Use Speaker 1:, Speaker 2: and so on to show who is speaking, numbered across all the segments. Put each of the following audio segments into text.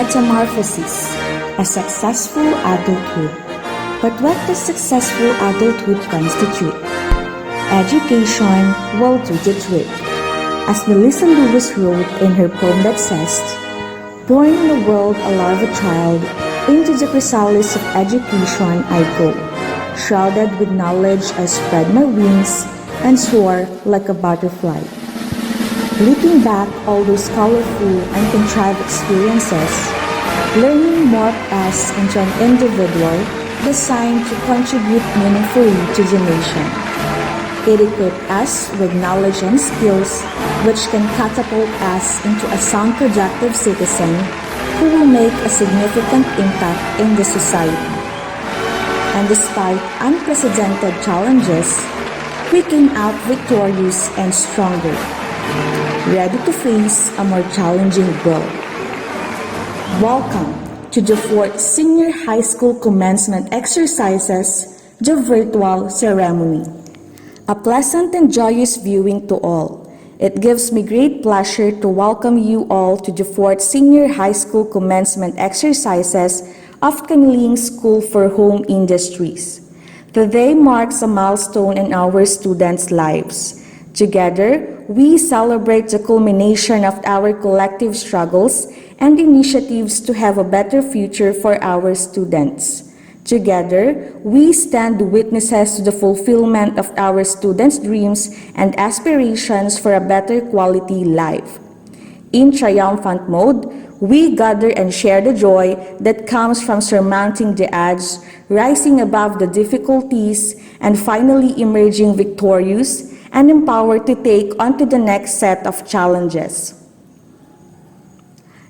Speaker 1: Metamorphosis, a successful adulthood. But what does successful adulthood constitute? Education will do the trick. As Melissa Lewis wrote in her poem that says, "Born in the world a larva child, into the chrysalis of education I go. Shrouded with knowledge I spread my wings and soar like a butterfly." Looking back all those colorful and contrived experiences, learning morphed us into an individual designed to contribute meaningfully to the nation. It equipped us with knowledge and skills which can catapult us into a sound, productive citizen who will make a significant impact in the society. And despite unprecedented challenges, we came out victorious and stronger, ready to face a more challenging world. Welcome to the 4th Senior High School Commencement Exercises, the virtual ceremony. A pleasant and joyous viewing to all. It gives me great pleasure to welcome you all to the 4th Senior High School Commencement Exercises of Camiling School for Home Industries. Today marks a milestone in our students' lives. Together, we celebrate the culmination of our collective struggles and initiatives to have a better future for our students. Together, we stand witnesses to the fulfillment of our students' dreams and aspirations for a better quality life. In triumphant mode, we gather and share the joy that comes from surmounting the odds, rising above the difficulties, and finally emerging victorious and empowered to take on to the next set of challenges.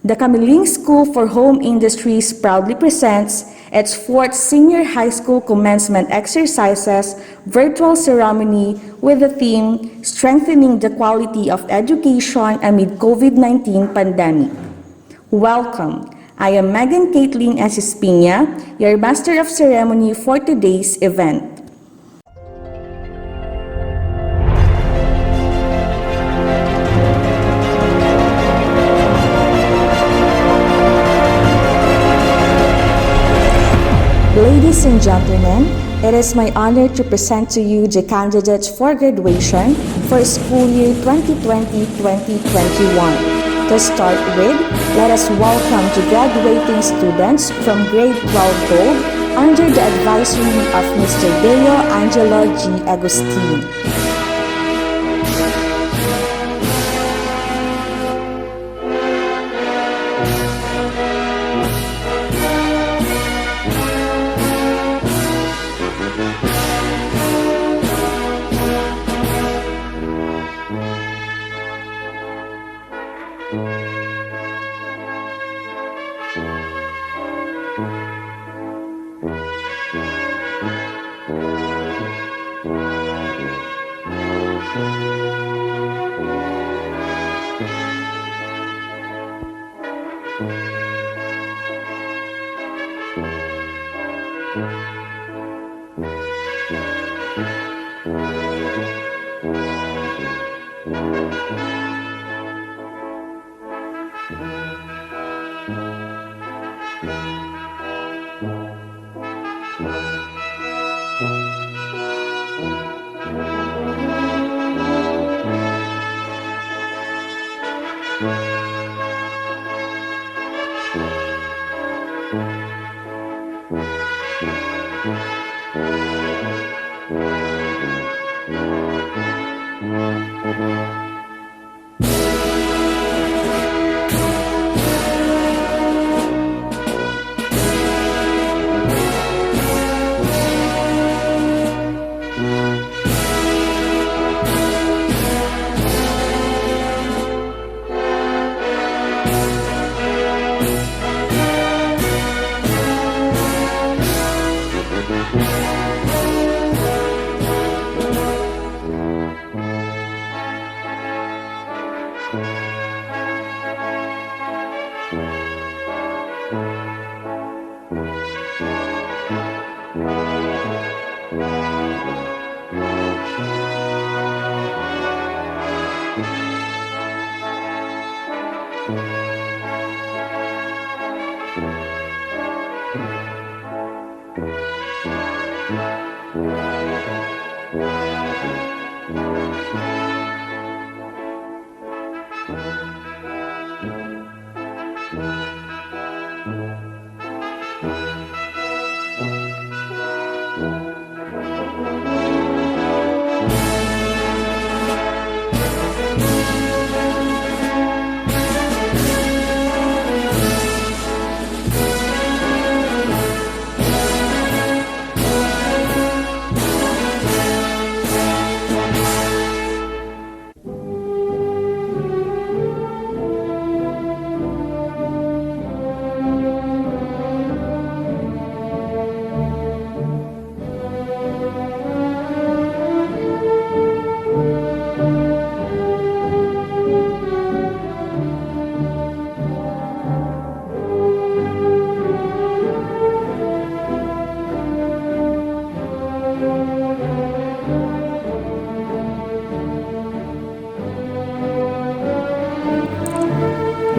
Speaker 1: The Camiling School for Home Industries proudly presents its 4th Senior High School Commencement Exercises virtual ceremony with the theme, Strengthening the Quality of Education Amid COVID-19 Pandemic. Welcome. I am Megan Caitlin S. Espina, your Master of Ceremony for today's event. Ladies and gentlemen, it is my honor to present to you the candidates for graduation for school year 2020-2021. To start with, let us welcome the graduating students from grade 12 Gold under the advisory of Mr. Deo Angelo G. Agustin.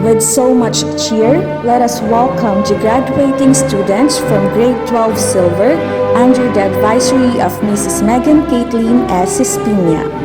Speaker 1: With so much cheer, let us welcome the graduating students from Grade 12 Silver under the advisory of Mrs. Megan Caitlin S. Espina.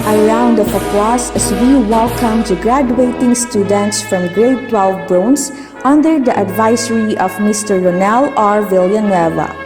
Speaker 1: A round of applause as we welcome the graduating students from Grade 12 Bronze under the advisory of Mr. Ronel R. Villanueva.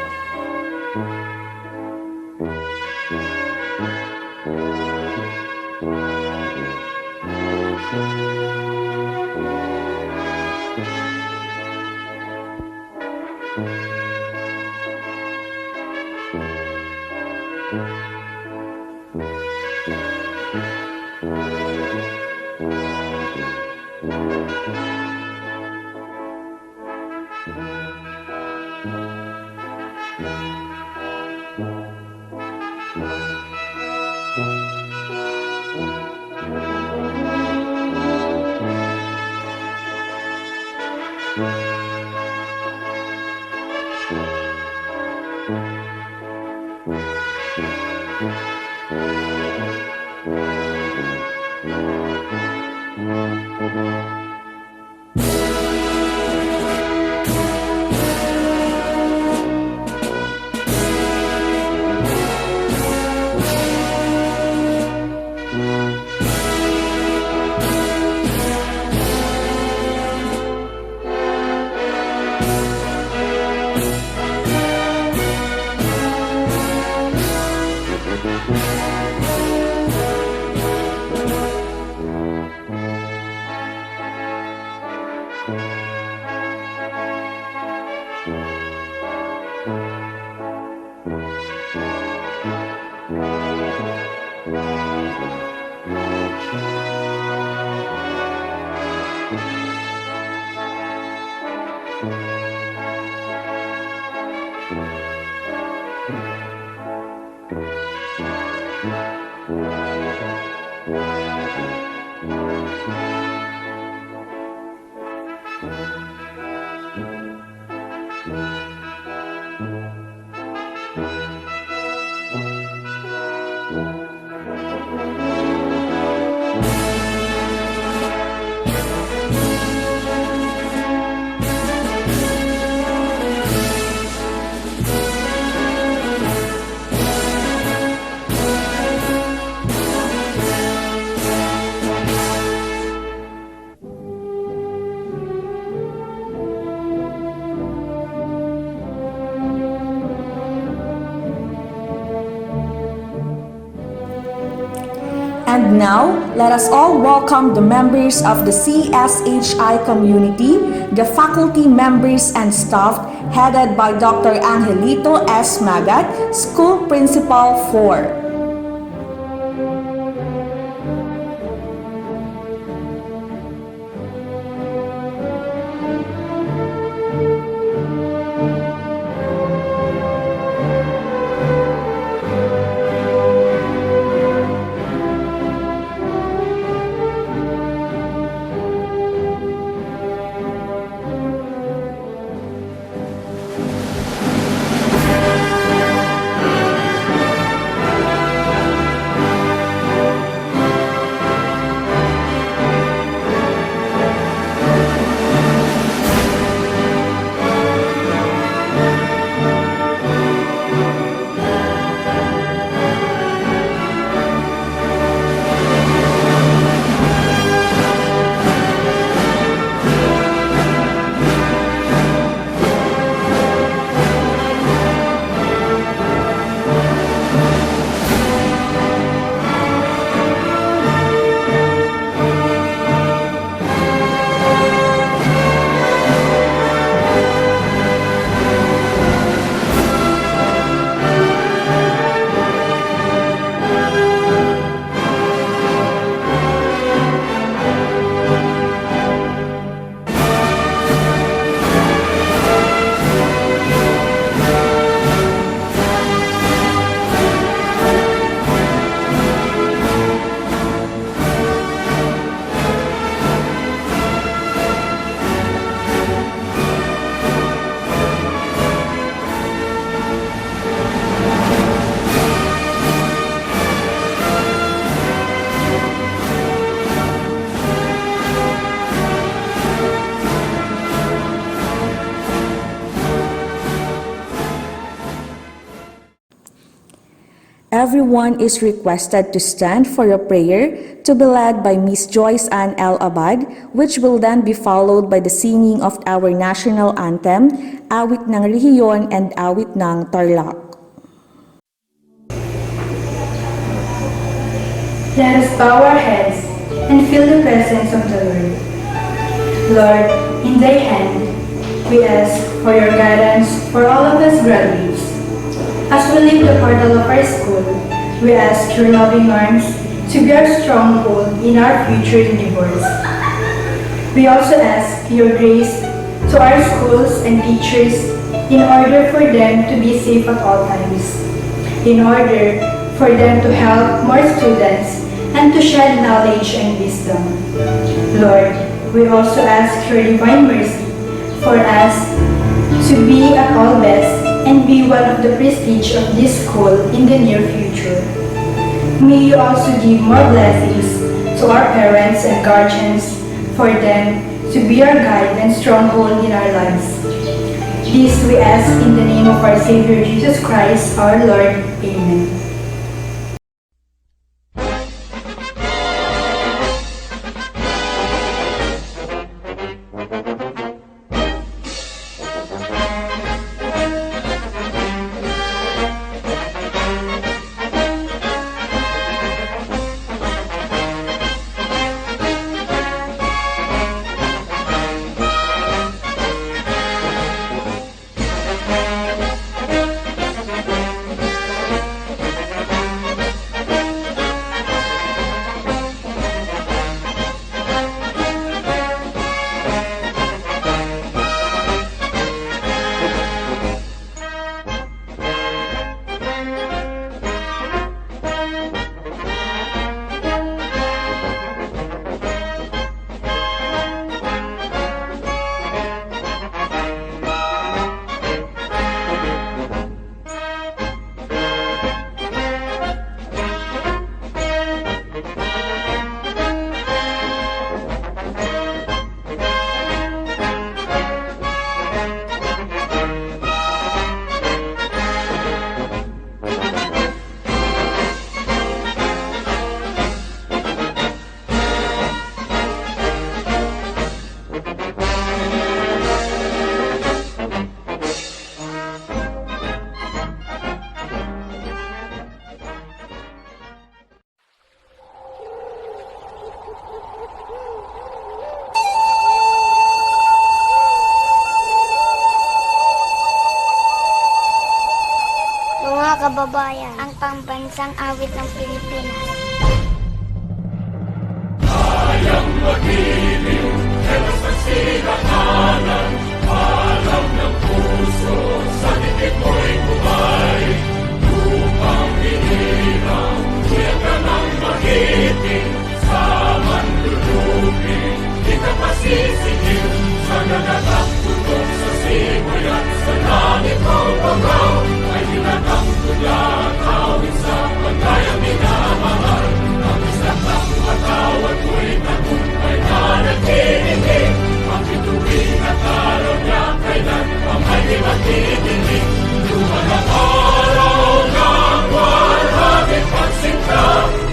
Speaker 1: And now, let us all welcome the members of the CSHI community, the faculty members and staff headed by Dr. Angelito S. Magat, School Principal 4. Everyone is requested to stand for a prayer to be led by Miss Joyce Ann L. Abad, which will then be followed by the singing of our national anthem, Awit ng Rehiyon and Awit ng Tarlac.
Speaker 2: Let us bow our heads and feel the presence of the Lord. Lord, in thy hand, we ask for your guidance for all of us graduates. As we leave the portal of our school, we ask your loving arms to be our stronghold in our future endeavors. We also ask your grace to our schools and teachers in order for them to be safe at all times, in order for them to help more students and to shed knowledge and wisdom. Lord, we also ask your divine mercy for us to be at all best and be one of the prestige of this school in the near future. May you also give more blessings to our parents and guardians for them to be our guide and stronghold in our lives. This we ask in the name of our Savior Jesus Christ, our Lord. Amen.
Speaker 3: bayan, ang pambansang awit ng Pilipinas.
Speaker 4: Bayang magiliw, helas ng silanganan, alam ng puso, sa dibdib mo'y kumay. Lupang hinirang, kuya ka ng magiting, sa manlulupin, di ka pasisigil, sa nanagang tutok sa simoy at sa langit ang bagaw, ay tinatang tulad, awit sa pagkayang minamahal, ang isang ng matawad mo'y tagumpay na nagtitingin, ang bituin at araw niya kailan ang ay di magtitingin. Lumalang araw ng walhati pagsinta,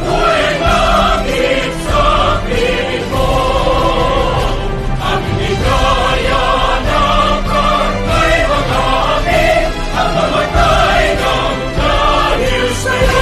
Speaker 4: mo'y langit sa piling mo. Ang ligaya ng kartay magamin, ang mamatay ng dahil sa'yo.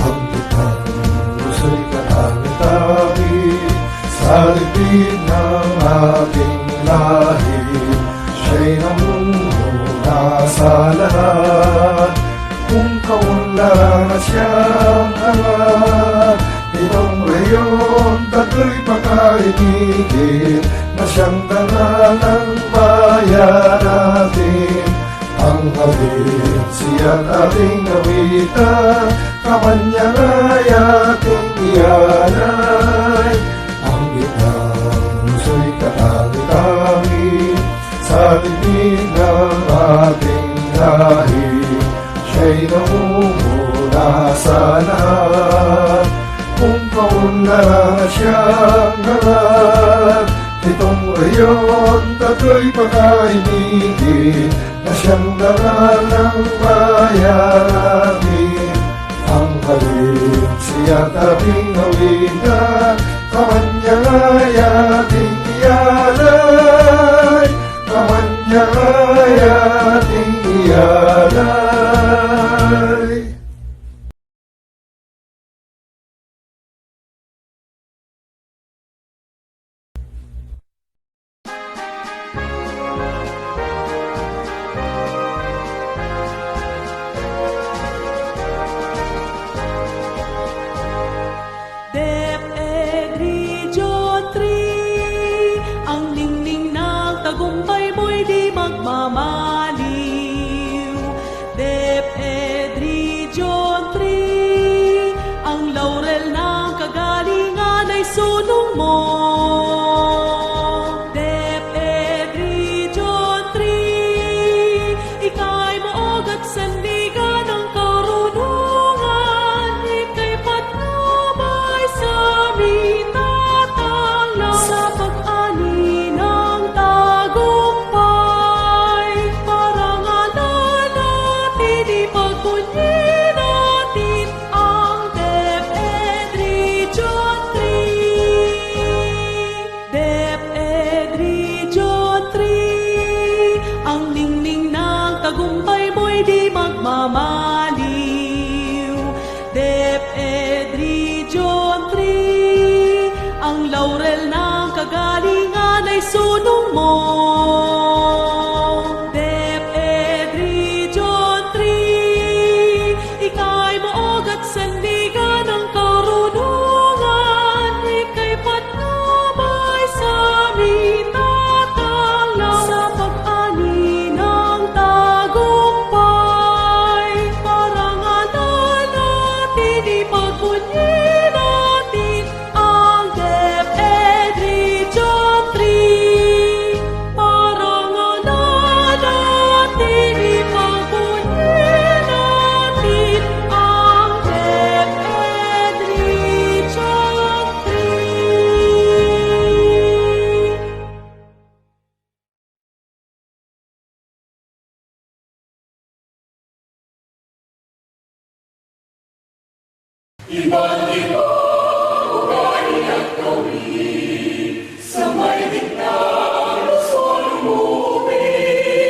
Speaker 5: Ang kitang puso'y katangin-tangin sa libid ng ating lahi. Siya'y namumuna sa lahat, kung kaunlaran at siyang hangat. Itong reyon, tatlo'y pagkaibigin, na siyang dangal ng bayan natin. Ang halin siya't ating nawitan, kamanyang ay ating ialay. Ang gitnang puso'y katangin-tangin sa dibdib ng ating lahi. Siya'y namumuna sa lahat, kung kaunlaran at siyang hangat. Itong reyon, tatlo'y pagkaibigin, na siyang dangal ng bayan natin. Ang halin siya't ating nawitan, kamanyang ay ating ialay. Kamanyang ay ating ialay.
Speaker 6: DepEd Region 3, ang ningning ng tagumpay mo'y di magmamaliw. DepEd Region 3, ang laurel ng kagalingan ay sulong mo. DepEd Region 3, ika'y maog at sandigan ng karunungan, ika'y patnubay sa aming tatanglaw sa pag-ani ng tagumpay. Parangalan natin, ipagpunyi natin ang DepEd Region 3. DepEd Region 3, ang ningning ng tagumpay mo'y di magmamaliw. DepEd Region 3, ang laurel ng kagalingan ay sulong mo. DepEd Region 3, ika'y maog at sandigan ng karunungan, ika'y patnubay sa aming tatanglaw sa pag-ani ng tagumpay. Parangalan natin, ipagpunyi natin ang DepEd Region 3. Parangalan natin, ipagpunyi natin ang DepEd Region 3.
Speaker 4: Iba't ibang ugali at gawin, sa may digna ang lungsod lumubin.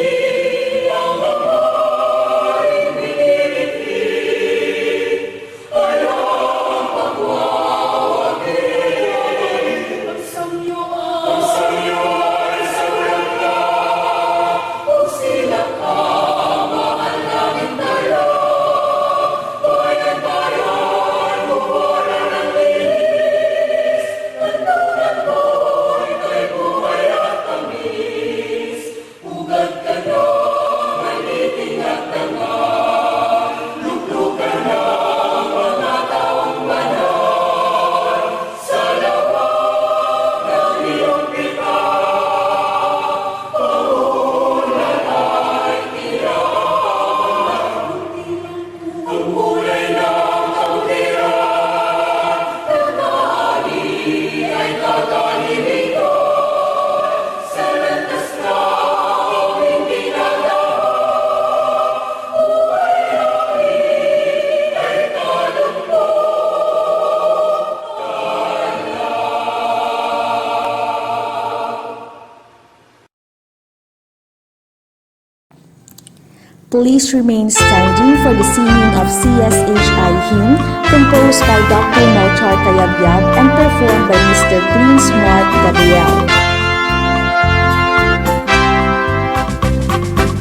Speaker 1: please remain standing for the singing of CSHI hymn composed by Dr. Melchor Tayabyab and performed by Mr. Prince Mark Gabriel.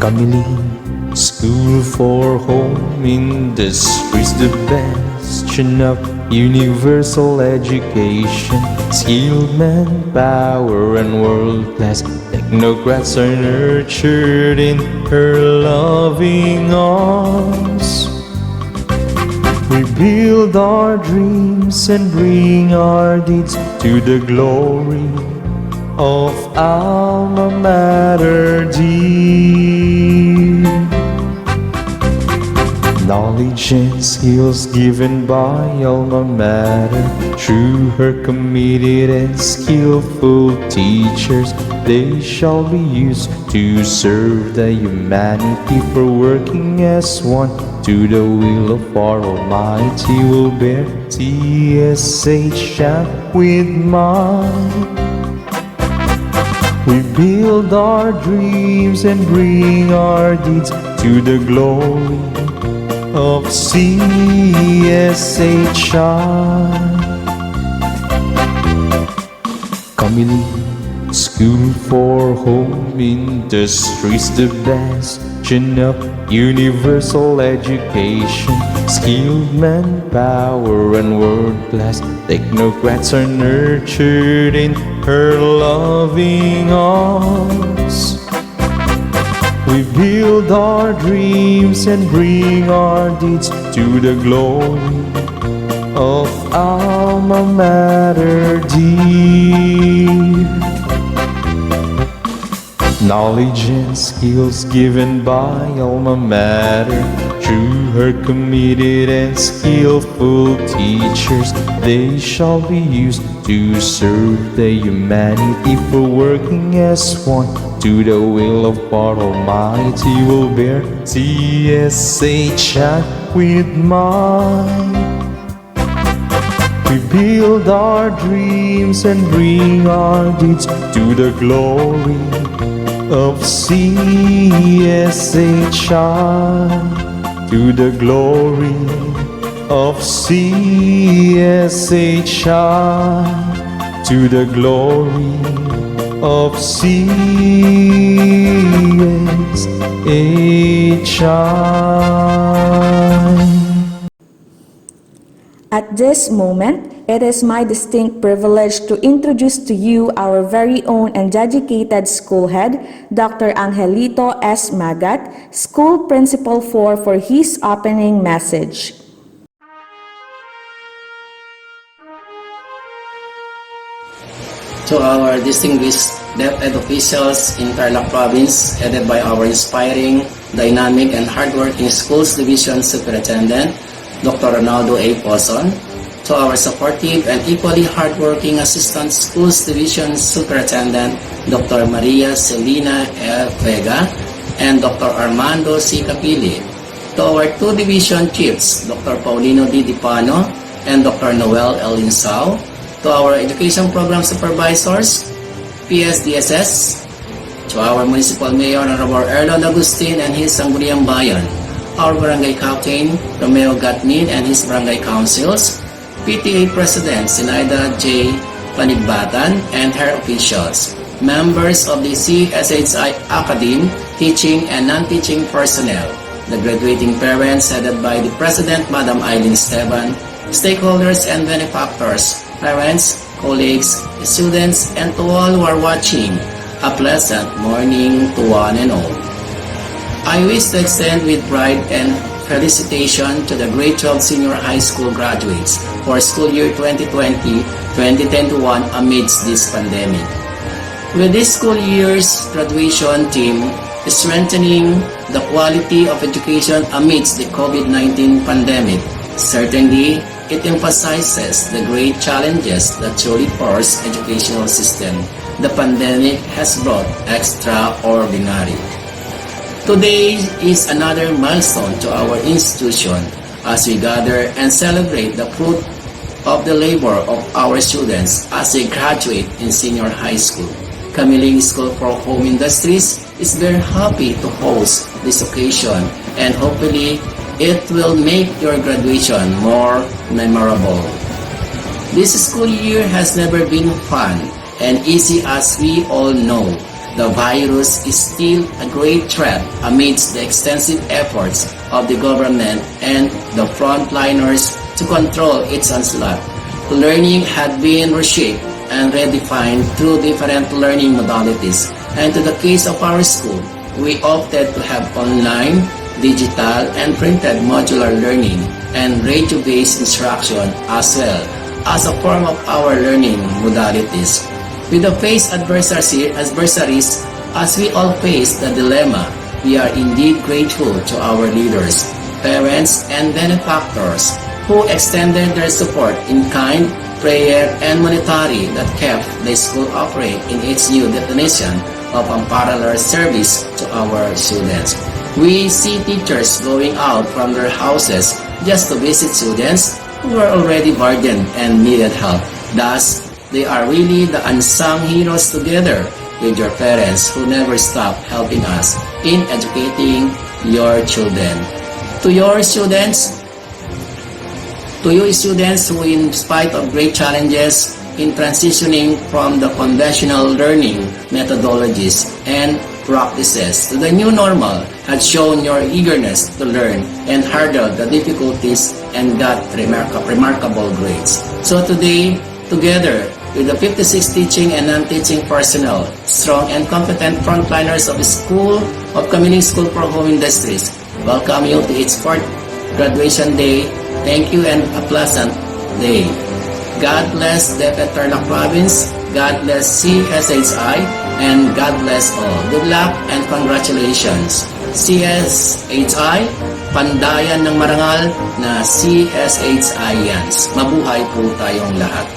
Speaker 7: Camiling, school for home industries, the bastion of universal education. Skilled manpower and world-class technocrats are nurtured in her loving arms. We build our dreams and bring our deeds to the glory of alma mater dear. Knowledge and skills given by alma mater through her committed and skillful teachers, they shall be used to serve the humanity, for working as one to the will of our Almighty will bear CSHI with mine. We build our dreams and bring our deeds to the glory of CSHI. Camiling, school for home industries, the bastion of universal education. Skilled manpower and world-class technocrats are nurtured in her loving arms. We build our dreams and bring our deeds to the glory of alma mater dear. Knowledge and skills given by alma mater through her committed and skillful teachers, they shall be used to serve the humanity, for working as one to the will of our Almighty will bear CSHI with mine. We build our dreams and bring our deeds to the glory of CSHI, to the glory of CSHI, to the glory of CSHI.
Speaker 1: At this moment, it is my distinct privilege to introduce to you our very own and dedicated school head, Dr. Angelito S. Magat, School Principal 4, for his opening message.
Speaker 8: To our distinguished DepEd officials in Tarlac Province, headed by our inspiring, dynamic, and hardworking Schools Division Superintendent, Dr. Ronaldo A. Poson. To our supportive and equally hardworking Assistant Schools Division Superintendent, Dr. Maria Celina L. Vega and Dr. Armando C. Capili. To our two division chiefs, Dr. Paulino D. Dipano and Dr. Noel L. Insao. To our education program supervisors, PSDSS. To our municipal mayor, Honorable Erlon Agustin and his Sangguniang Bayan. Our barangay captain, Romeo Gatmin and his barangay councils. PTA President Sinaida J. Panigbatan and her officials, members of the CSHI Academy, teaching and non-teaching personnel, the graduating parents headed by the President, Madam Eileen Esteban, stakeholders and benefactors, parents, colleagues, students, and to all who are watching, a pleasant morning to one and all. I wish to extend with pride and felicitation to the grade 12 senior high school graduates for school year 2020-2021 amidst this pandemic. With this school year's graduation theme, strengthening the quality of education amidst the COVID-19 pandemic, certainly it emphasizes the great challenges that truly force educational system the pandemic has brought extraordinary. Today is another milestone to our institution as we gather and celebrate the fruit of the labor of our students as they graduate in senior high school. Camiling School for Home Industries is very happy to host this occasion and hopefully it will make your graduation more memorable. This school year has never been fun and easy as we all know. The virus is still a great threat amidst the extensive efforts of the government and the frontliners to control its onslaught. Learning had been reshaped and redefined through different learning modalities. And to the case of our school, we opted to have online, digital, and printed modular learning and radio-based instruction as well as a form of our learning modalities. With the faced adversaries, as we all face the dilemma, we are indeed grateful to our leaders, parents, and benefactors who extended their support in kind, prayer, and monetary that kept the school operate in its new definition of unparalleled service to our students. We see teachers going out from their houses just to visit students who were already burdened and needed help. Thus, they are really the unsung heroes together with your parents who never stop helping us in educating your children. To you students who in spite of great challenges in transitioning from the conventional learning methodologies and practices to the new normal had shown your eagerness to learn and hurdled the difficulties and got remarkable grades. So today, together with the 56 teaching and non-teaching personnel, strong and competent frontliners of the School of Camiling School for Home Industries, welcome you to its 4th graduation day. Thank you and a pleasant day. God bless DepEd Tarlac Province, God bless CSHI, and God bless all. Good luck and congratulations. CSHI, pandayan ng marangal na CSHIans. Mabuhay po tayong lahat.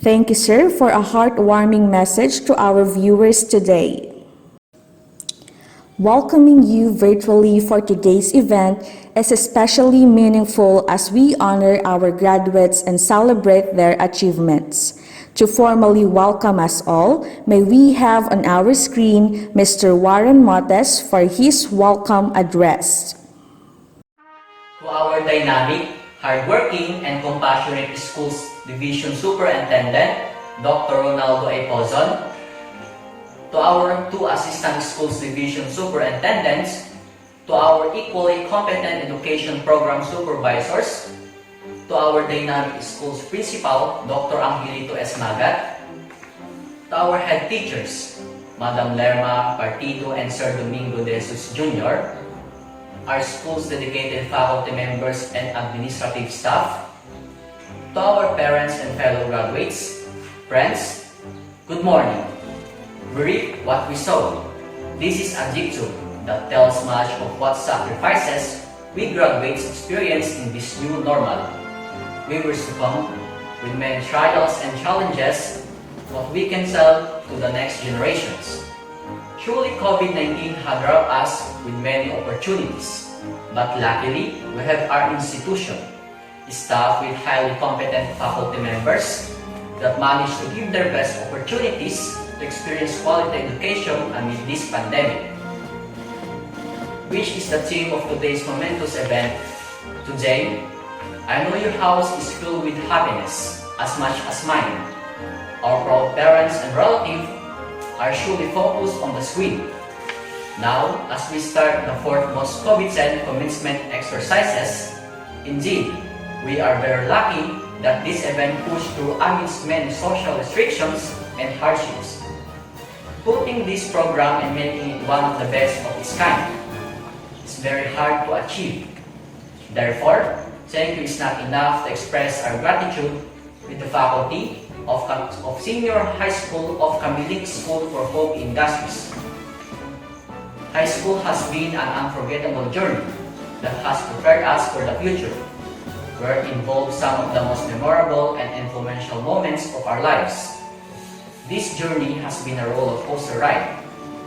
Speaker 1: Thank you, sir, for a heartwarming message to our viewers today. Welcoming you virtually for today's event is especially meaningful as we honor our graduates and celebrate their achievements. To formally welcome us all, may we have on our screen Mr. Warren Motes for his welcome address.
Speaker 9: To our dynamic, hardworking, and compassionate Schools Division Superintendent, Dr. Ronaldo A. Pozon, to our 2 Assistant Schools Division Superintendents, to our equally competent Education Program Supervisors, to our Dynamic Schools Principal, Dr. Angelito S. Magat, to our Head Teachers, Madam Lerma Partido and Sir Domingo De Jesus Jr., our school's dedicated faculty members and administrative staff, to our parents and fellow graduates, friends, good morning. We reap what we sow. This is a jigsaw that tells much of what sacrifices we graduates experience in this new normal. We will succumb with many trials and challenges, but we can sell to the next generations. Truly, COVID-19 had robbed us with many opportunities, but luckily, we have our institution, staffed with highly competent faculty members that manage to give their best opportunities to experience quality education amid this pandemic, which is the theme of today's momentous event. Today, I know your house is filled with happiness as much as mine. Our proud parents and relatives are surely focused on the screen. Now, as we start the 4th most COVID-19 commencement exercises, indeed, we are very lucky that this event pushed through amidst many social restrictions and hardships, putting this program and making it one of the best of its kind. It's very hard to achieve. Therefore, thank you is not enough to express our gratitude with the faculty of Senior High School of Camiling School for Home Industries. High school has been an unforgettable journey that has prepared us for the future, where it involved some of the most memorable and influential moments of our lives. This journey has been a roller coaster ride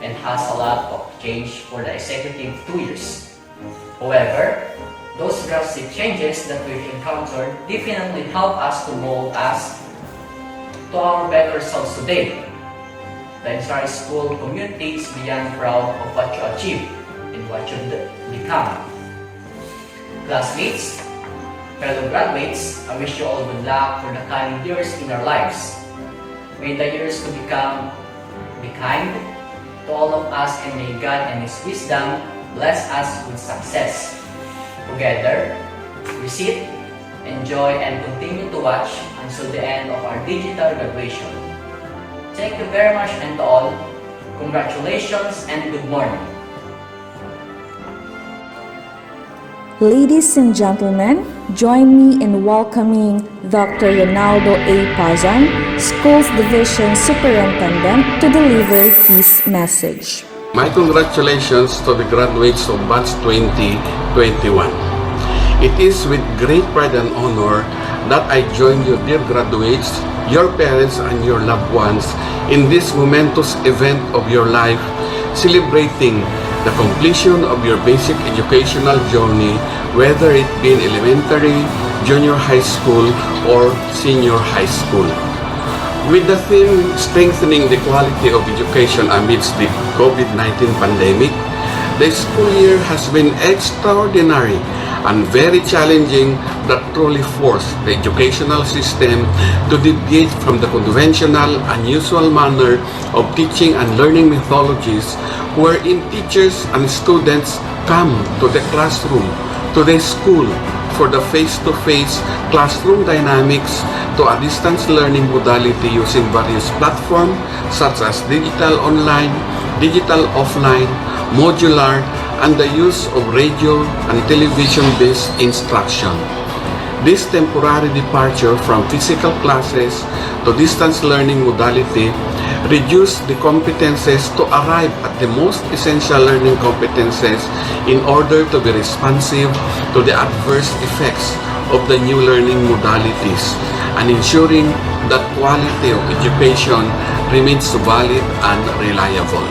Speaker 9: and has a lot of change for the executive 2 years. However, those drastic changes that we've encountered definitely help us to mold us to our better selves today. The entire school community is beyond proud of what you achieved in what you become. Classmates, fellow graduates, I wish you all good luck for the coming years in our lives. May the years to become be kind to all of us, and may God and His wisdom bless us with success. Together, we sit, enjoy, and continue to watch until the end of our digital graduation. Thank you very much, and to all, congratulations and good morning.
Speaker 1: Ladies and gentlemen, join me in welcoming Dr. Ronaldo A. Pazan, Schools Division Superintendent, to deliver his message.
Speaker 10: My congratulations to the graduates of Batch 2021. It is with great pride and honor that I join you, dear graduates, your parents, and your loved ones in this momentous event of your life, celebrating the completion of your basic educational journey, whether it be in elementary, junior high school, or senior high school. With the theme strengthening the quality of education amidst the COVID-19 pandemic, the school year has been extraordinary and very challenging that truly forced the educational system to deviate from the conventional, unusual manner of teaching and learning methodologies wherein teachers and students come to the classroom, to the school, for the face-to-face classroom dynamics to a distance learning modality using various platforms such as digital online, digital offline, modular, and the use of radio and television-based instruction. This temporary departure from physical classes to distance learning modality reduced the competences to arrive at the most essential learning competences in order to be responsive to the adverse effects of the new learning modalities and ensuring that quality of education remains valid and reliable.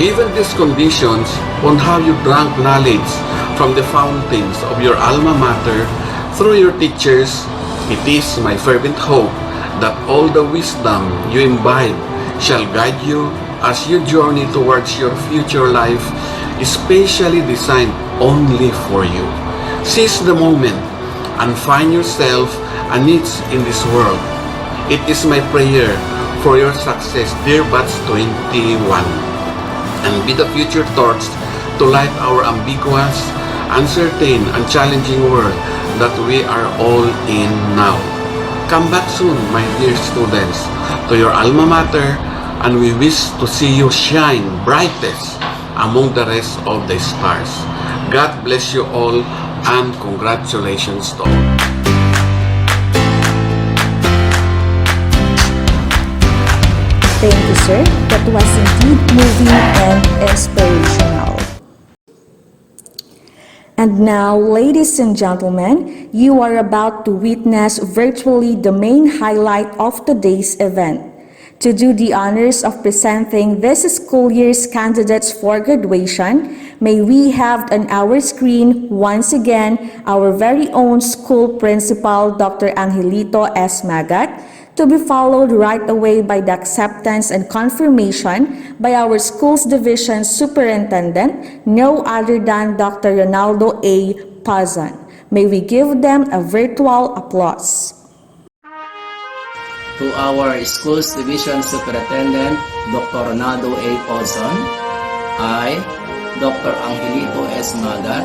Speaker 10: Even these conditions on how you drank knowledge from the fountains of your alma mater through your teachers, it is my fervent hope that all the wisdom you imbibe shall guide you as you journey towards your future life, especially designed only for you. Seize the moment and find yourself a niche in this world. It is my prayer for your success, dear Batch 21, and be the future torch to light our ambiguous, uncertain, and challenging world that we are all in now. Come back soon, my dear students, to your alma mater, and we wish to see you shine brightest among the rest of the stars. God bless you all, and congratulations to all.
Speaker 1: Thank you, sir. That was indeed moving and inspirational. And now, ladies and gentlemen, you are about to witness virtually the main highlight of today's event. To do the honors of presenting this school year's candidates for graduation, may we have on our screen once again our very own school principal, Dr. Angelito S. Magat, to be followed right away by the acceptance and confirmation by our Schools Division Superintendent, no other than Dr. Ronaldo A. Pazan. May we give them a virtual applause.
Speaker 8: To our Schools Division Superintendent, Dr. Ronaldo A. Pazan, I, Dr. Angelito S. Magat,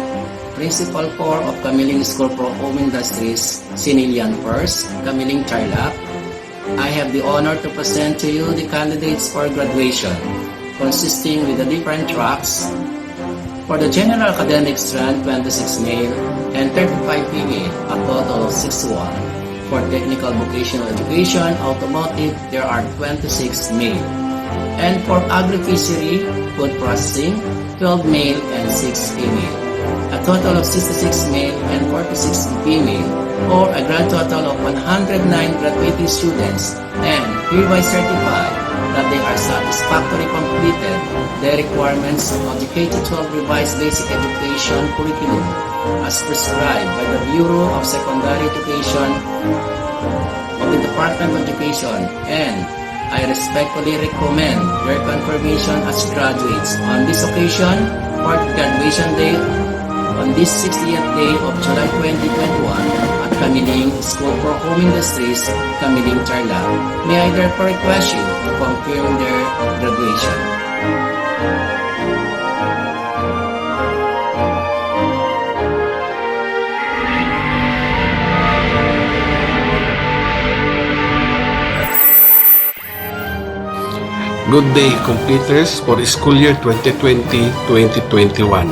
Speaker 8: Principal Core of Camiling School for Home Industries, Sinilian First, Camiling, Tarlac, I have the honor to present to you the candidates for graduation, consisting with the different tracks. For the General Academic Strand, 26 male and 35 female, a total of 61. For Technical Vocational Education, Automotive, there are 26 male. And for Agri-Fishery, Food Processing, 12 male and 6 female. A total of 66 male and 46 female, or a grand total of 109 graduating students, and hereby certify that they are satisfactorily completed the requirements of the K-12 Revised Basic Education Curriculum as prescribed by the Bureau of Secondary Education of the Department of Education, and I respectfully recommend their confirmation as graduates. On this occasion, 4th graduation day on this 60th day of July 2021 at Camiling School for Home Industries, Camiling, Tarlac, may I therefore request you to confirm their graduation.
Speaker 10: Good day, completers for school year 2020-2021.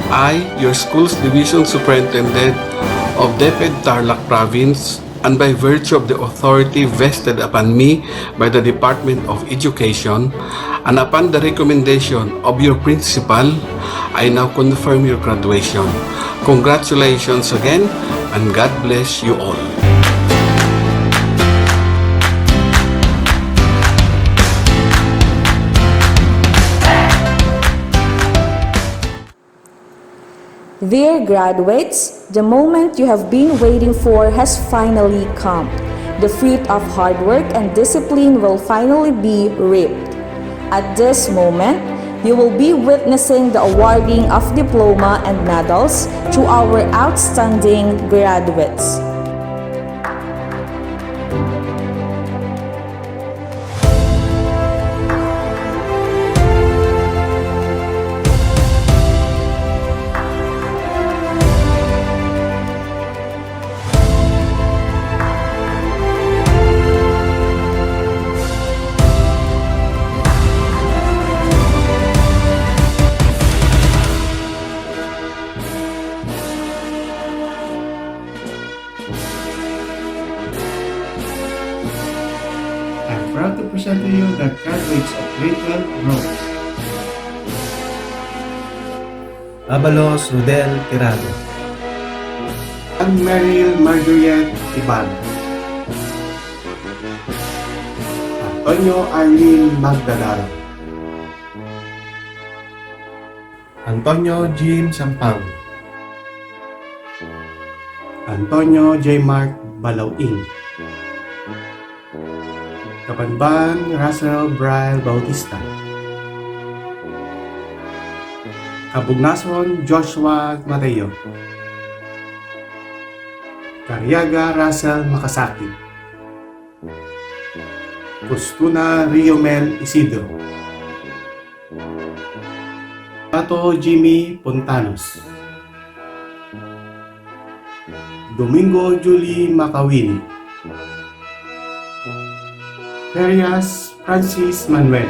Speaker 10: I, your school's Division Superintendent of DepEd Tarlac Province, and by virtue of the authority vested upon me by the Department of Education, and upon the recommendation of your principal, I now confirm your graduation. Congratulations again, and God bless you all.
Speaker 1: Dear graduates, the moment you have been waiting for has finally come. The fruit of hard work and discipline will finally be reaped. At this moment, you will be witnessing the awarding of diploma and medals to our outstanding graduates.
Speaker 11: I'm proud to present to you the graduates of grade 12 Rose.
Speaker 12: Abalos Rodel Tirado,
Speaker 11: Anne Meryl Marguerite Iban, Antonio Arlene Magdalaro,
Speaker 12: Antonio Jean Sampang,
Speaker 11: Antonio J. Mark Balauing, Kapanban Russell Brian Bautista, Kabugnason Joshua Mateo, Cariaga Russell Makasaki, Costuna Riomel Isidro, Pato Jimmy Pontanos, Domingo Julie Makawili, Perias Francis Manuel,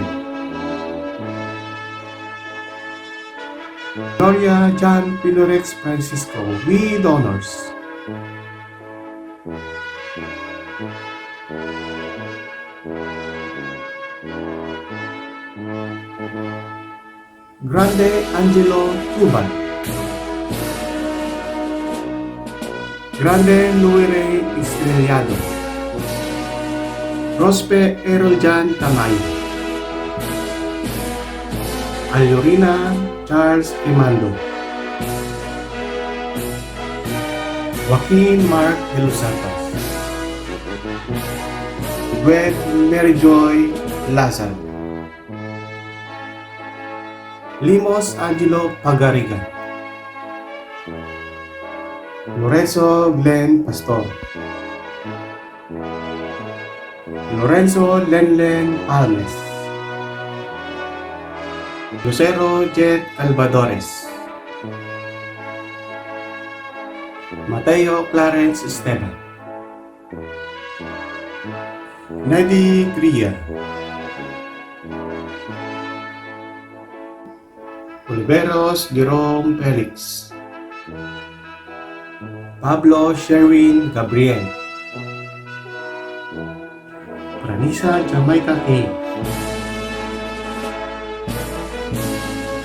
Speaker 11: Gloria John Pilorex Francisco with honors. Grande Angelo Cuban, Grande Luire Estrellado, Rospe Eroljan Tamayo, Alorina Charles Imando, Joaquin Mark de los Santos, Gwen Mary Joy Lazaro, Limos Angelo Pagariga, Lorenzo Glenn Pastor, Lorenzo Lenlen Palmes, Lucero Jet Calvadores, Mateo Clarence Esteban, Nedi Cria, Oliveros Jerome Felix, Pablo Sherwin Gabriel, Pranisa Jamaica K,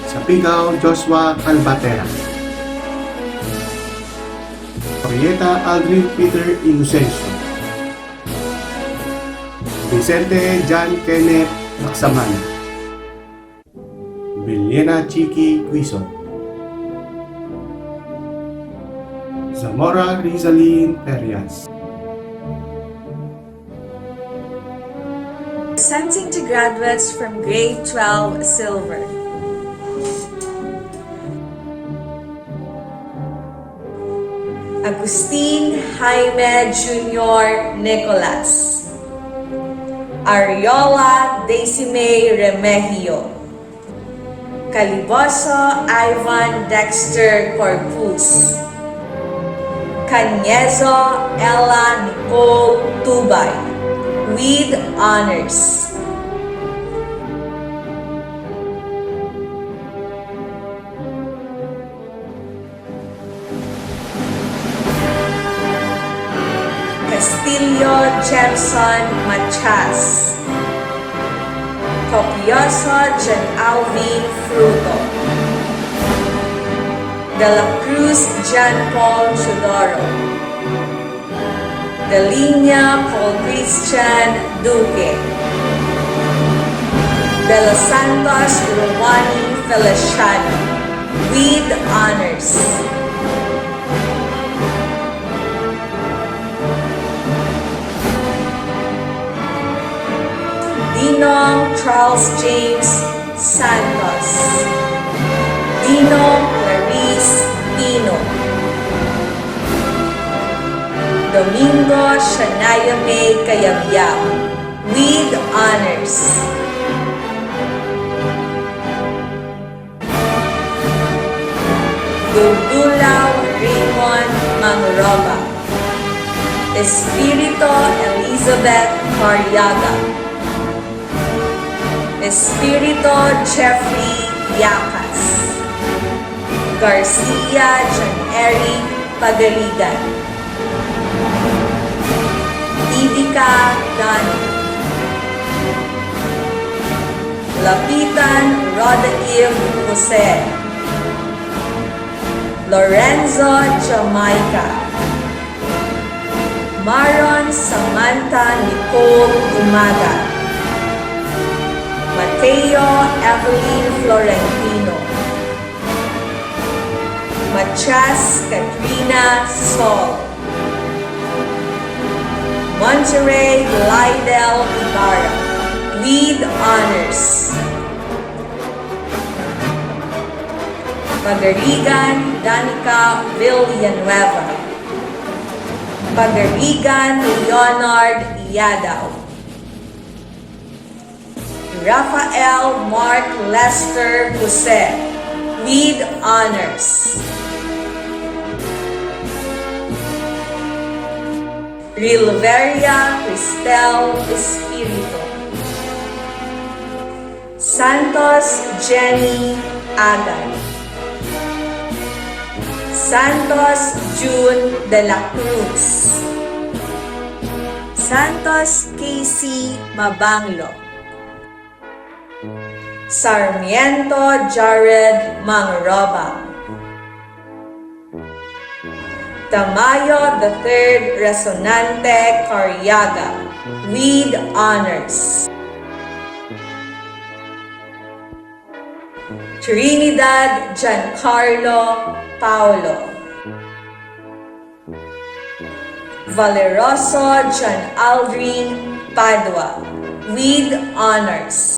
Speaker 11: Sapigaw Joshua Calbatera, Orieta Aldrin Peter Inocencio, Vicente John Kenneth Laksaman, Villena Chiki Quizon, Zamora Rizalin Perias.
Speaker 13: Presenting to graduates from grade 12 Silver. Agustin Jaime Jr. Nicolas, Ariola Daisy Remigio, Caliboso Ivan Dexter Corpus, Cañezo Ella Nicole Tubay, with honors. Castillo Jefferson Machas, Copioso John Alvin Fruto, De la Cruz John Paul Chodoro, De Línea Paul Christian Duque, De los Santos Romani Feliciano, with honors. Dinong Charles James Santos, Dinong Clarice Pino, Domingo Shania May Cayabyab, with honors. Dudulaw Raymond Mangroba, Espirito Elizabeth Carriaga, Espirito Jeffrey Yacas, Garcia John Eric Pagaligan, Ivica Dani, Lapitan Rodaib Jose, Lorenzo Jamaica, Maron Samantha Nicole Umaga, Mateo Evelyn Florentino, Machas Katrina Sol, Monterey Lydell Ibarra, with honors. Pagarigan Danica Villanueva, Pagarigan Leonard Iadaw, Rafael Mark Lester Jose, with honors. Rilveria Cristel Espirito, Santos Jenny Agan, Santos June de la Cruz, Santos Casey Mabanglo, Sarmiento Jared Mangroba, Tamayo III Resonante Carriaga, with honors. Trinidad Giancarlo Paulo, Valeroso John Aldrin Padua, with honors.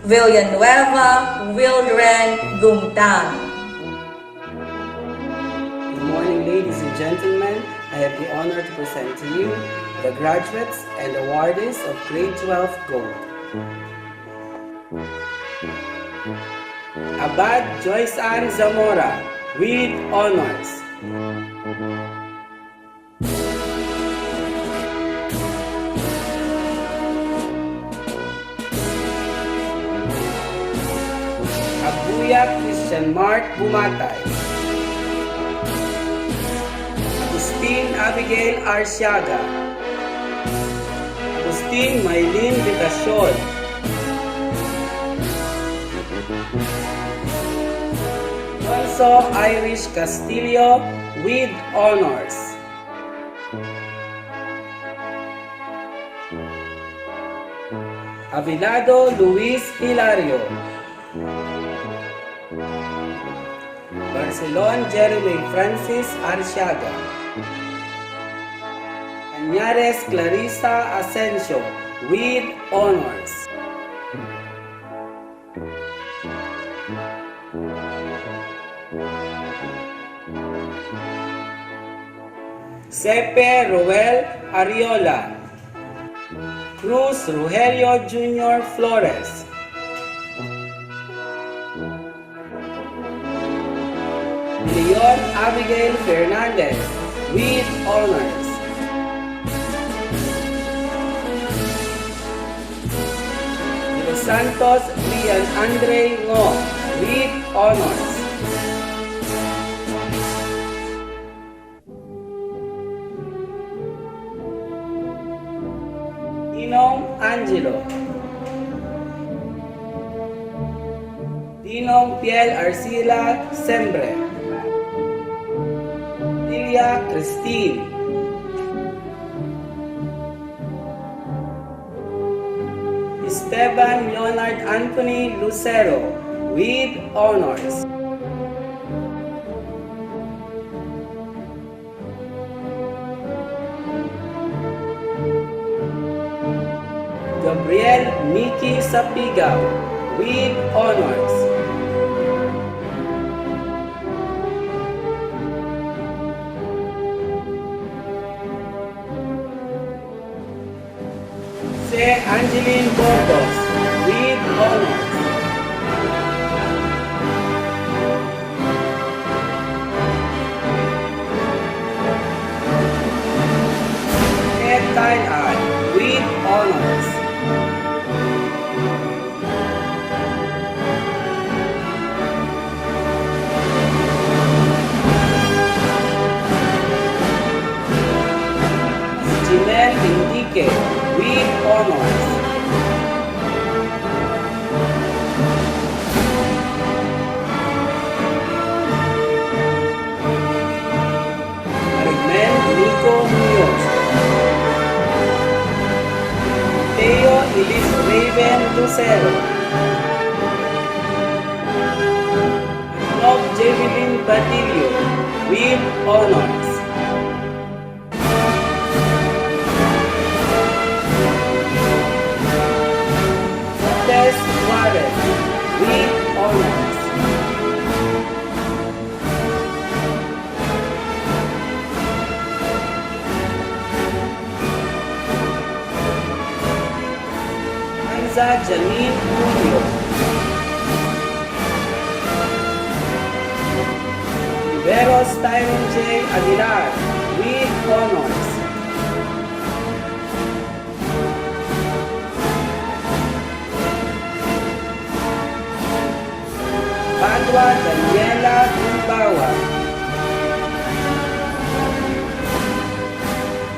Speaker 13: Villanueva Wildren Gumtang.
Speaker 14: Good morning, ladies and gentlemen. I have the honor to present to you the graduates and awardees of Grade 12 Gold. Abad Joyce Ann Zamora, with honors. Abuya Christian Mark Bumatay, Agustin Abigail Arciaga, Agustin Maylin Vitacion, Alonso Irish Castillo, with honors. Avilado Luis Hilario, Barcelon Jeremy Francis Arciaga, Añares Clarissa Asensio, with honors. Sepe Roel Ariola, Cruz Rogelio Jr. Flores, Leon Abigail Fernandez with honors. De Los Santos Rian Andre Ngo with honors. Dinong Angelo, Dinong Piel Arcila Sembre, Lilia Christine, Esteban Leonard Anthony Lucero with honors. Gabriel Miki Sapigaw with honors. Se Angeline Bordos with honors. Ed Tailan with honors. Jinel Indique with honors. Arigmen Nico Munoz, Teo Elis Raven Lucero, Nob Javelin Batilio with honors. Tess Juarez with honors. Anza Janine Julio, Riveros Tyron J. Aguilar with honors. Padua Daniela Gumbawa,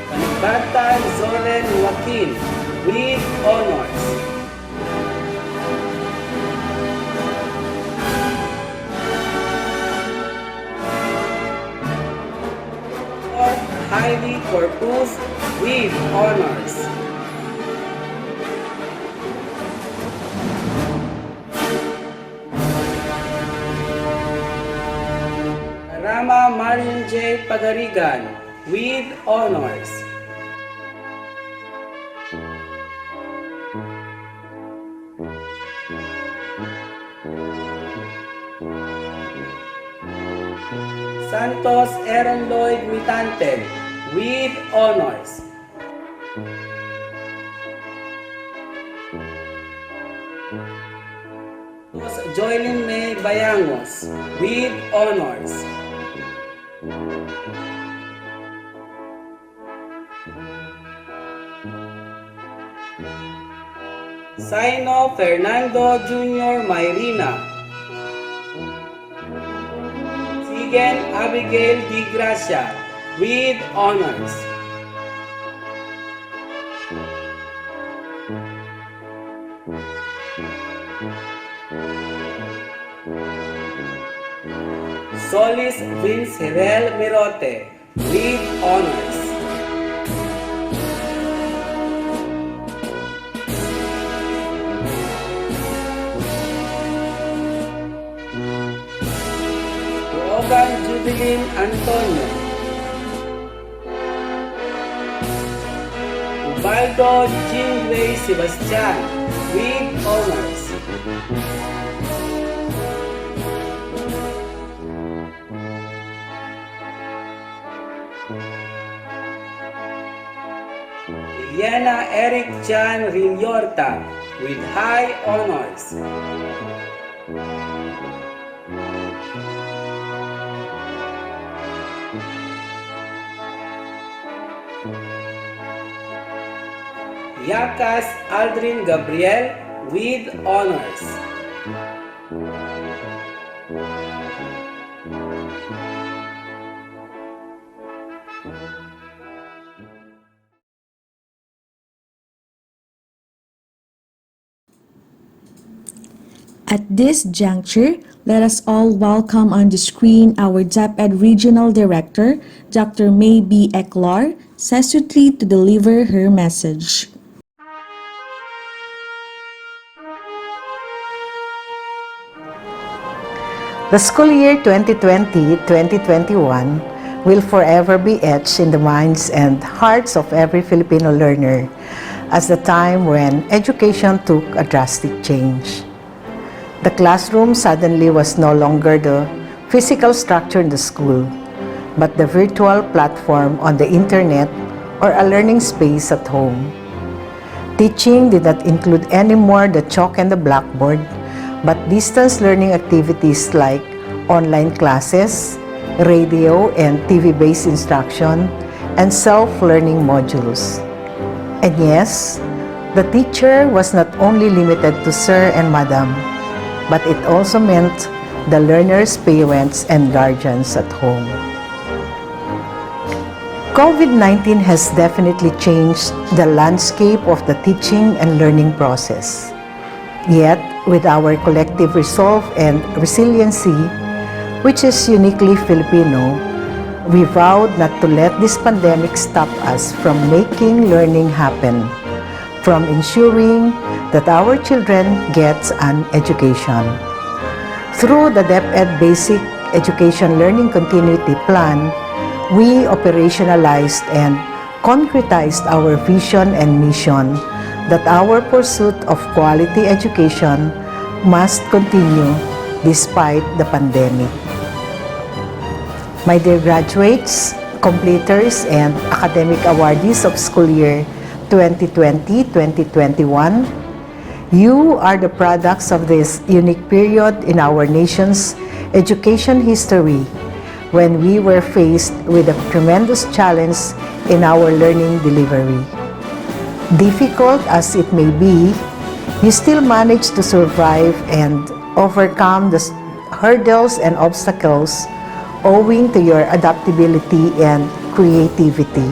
Speaker 14: Panibatan Zoren Joaquin with honors. Heidi Corpus with honors. Rama Marian J. Pagarigan with honors. Santos Aaron Lloyd Mitante with honors. Joylyn May Bayangos with honors. Saino Fernando Jr. Mayrina, Sigen Abigail Di Gracia with honors. Solis Vince Hirel Mirote with honors. Tuogan Jubilin Antonio, Ubaldo Jingwei Sebastian with honors. Vienna Eric Jan Rilyorta with high honors. Yakas Aldrin Gabriel with honors.
Speaker 1: At this juncture, let us all welcome on the screen our DepEd Regional Director, Dr. May B. Eklar, CSHI to deliver her message.
Speaker 15: The school year 2020-2021 will forever be etched in the minds and hearts of every Filipino learner as the time when education took a drastic change. The classroom suddenly was no longer the physical structure in the school, but the virtual platform on the internet or a learning space at home. Teaching did not include anymore the chalk and the blackboard, but distance learning activities like online classes, radio and TV-based instruction, and self-learning modules. And yes, the teacher was not only limited to sir and madam, but it also meant the learners' parents and guardians at home. COVID-19 has definitely changed the landscape of the teaching and learning process. Yet, with our collective resolve and resiliency, which is uniquely Filipino, we vowed not to let this pandemic stop us from making learning happen, from ensuring that our children get an education. Through the DepEd Basic Education Learning Continuity Plan, we operationalized and concretized our vision and mission that our pursuit of quality education must continue despite the pandemic. My dear graduates, completers, and academic awardees of school year 2020-2021, you are the products of this unique period in our nation's education history when we were faced with a tremendous challenge in our learning delivery. Difficult as it may be, you still managed to survive and overcome the hurdles and obstacles owing to your adaptability and creativity.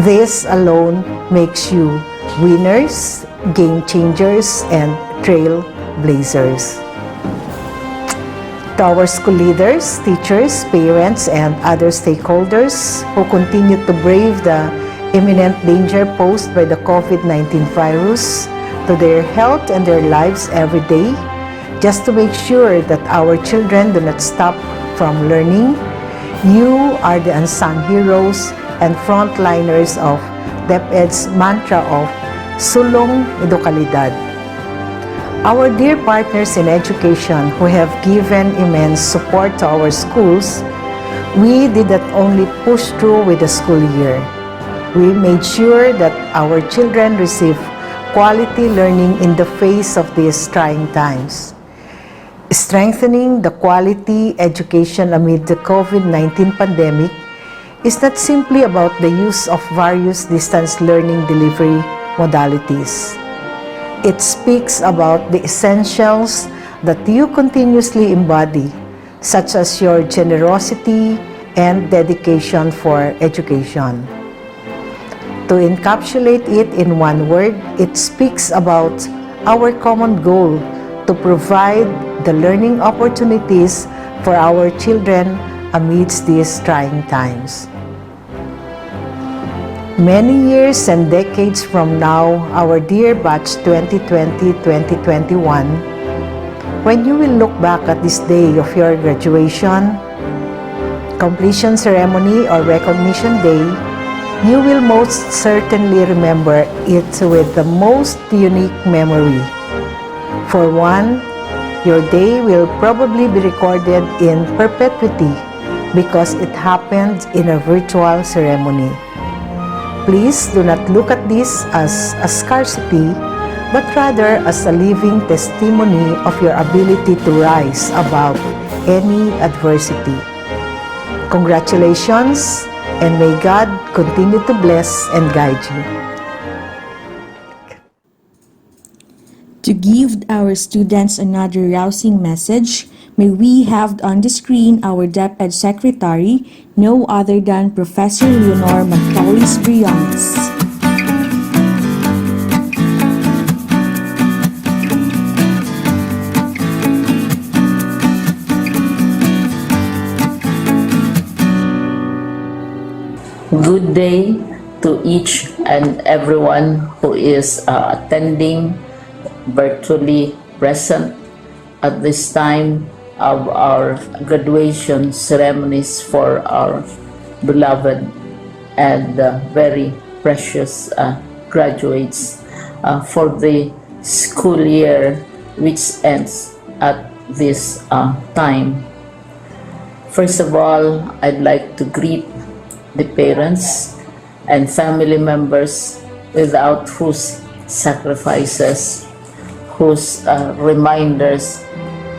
Speaker 15: This alone makes you winners, game changers, and trailblazers. To our school leaders, teachers, parents, and other stakeholders who continue to brave the imminent danger posed by the COVID-19 virus to their health and their lives every day, just to make sure that our children do not stop from learning, you are the unsung heroes and frontliners of DepEd's mantra of Sulong Edukalidad. Our dear partners in education who have given immense support to our schools, we did not only push through with the school year. We made sure that our children receive quality learning in the face of these trying times. Strengthening the quality education amid the COVID-19 pandemic is not simply about the use of various distance learning delivery modalities. It speaks about the essentials that you continuously embody, such as your generosity and dedication for education. To encapsulate it in one word, it speaks about our common goal to provide the learning opportunities for our children amidst these trying times. Many years and decades from now, our dear batch 2020-2021, when you will look back at this day of your graduation, completion ceremony, or recognition day, you will most certainly remember it with the most unique memory. For one, your day will probably be recorded in perpetuity because it happened in a virtual ceremony. Please do not look at this as a scarcity, but rather as a living testimony of your ability to rise above any adversity. Congratulations, and may God continue to bless and guide you.
Speaker 1: To give our students another rousing message, may we have on the screen our DepEd Secretary, no other than Professor Leonor Magcalis-Briones.
Speaker 16: Good day to each and everyone who is attending virtually present at this time of our graduation ceremonies for our beloved and very precious graduates for the school year which ends at this time. First of all, I'd like to greet the parents and family members without whose sacrifices, whose reminders,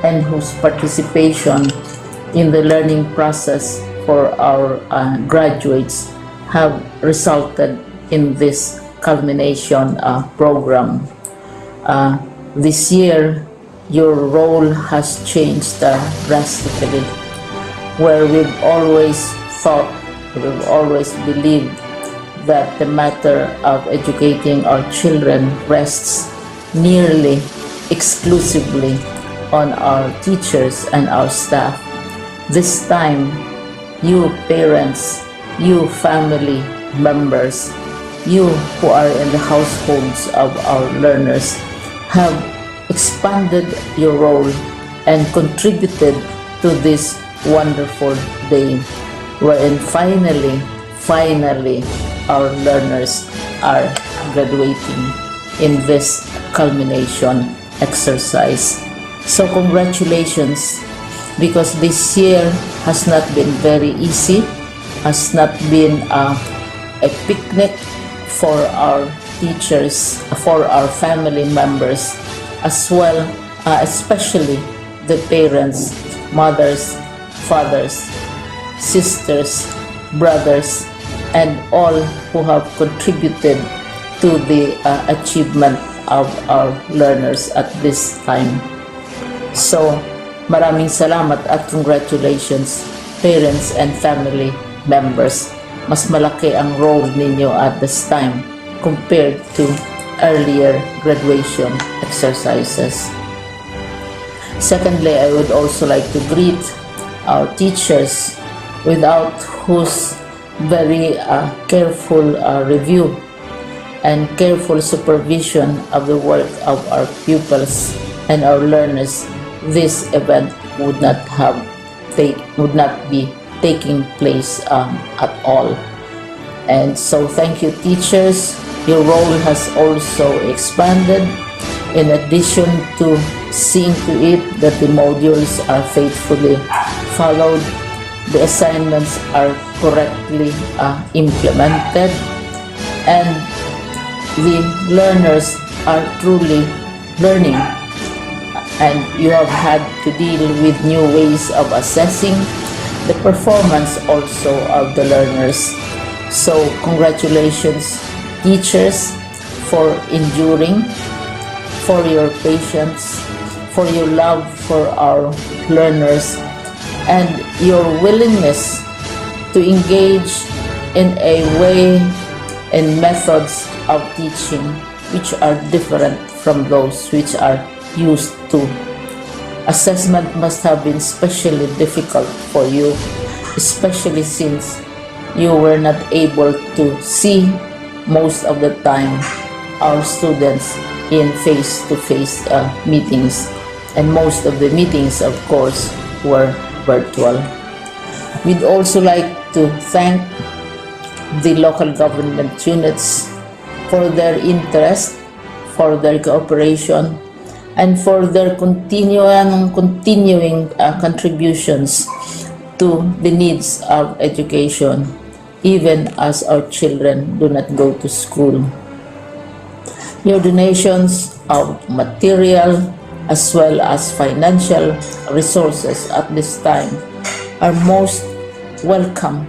Speaker 16: and whose participation in the learning process for our graduates have resulted in this culmination program. This year, your role has changed drastically, where we've always thought, we've always believed that the matter of educating our children rests nearly exclusively on our teachers and our staff. This time, you parents, you family members, you who are in the households of our learners have expanded your role and contributed to this wonderful day, wherein finally, our learners are graduating in this culmination exercise. So congratulations, because this year has not been very easy, has not been a picnic for our teachers, for our family members, as well, especially the parents, mothers, fathers, sisters, brothers, and all who have contributed to the achievement of our learners at this time. So, maraming salamat at congratulations, parents and family members. Mas malaki ang role ninyo at this time compared to earlier graduation exercises. Secondly, I would also like to greet our teachers, without whose very careful review and careful supervision of the work of our pupils and our learners, this event would not be taking place at all. And so thank you, teachers. Your role has also expanded. In addition to seeing to it that the modules are faithfully followed, the assignments are correctly implemented, and the learners are truly learning, and you have had to deal with new ways of assessing the performance also of the learners. So congratulations, teachers, for enduring, for your patience, for your love for our learners, and your willingness to engage in a way and methods of teaching which are different from those which are used to. Assessment must have been especially difficult for you, especially since you were not able to see most of the time our students in face-to-face meetings, and most of the meetings, of course, were virtual. We'd also like to thank the local government units for their interest, for their cooperation, and for their continuing contributions to the needs of education. even as our children do not go to school. Your donations of material as well as financial resources at this time are most welcome,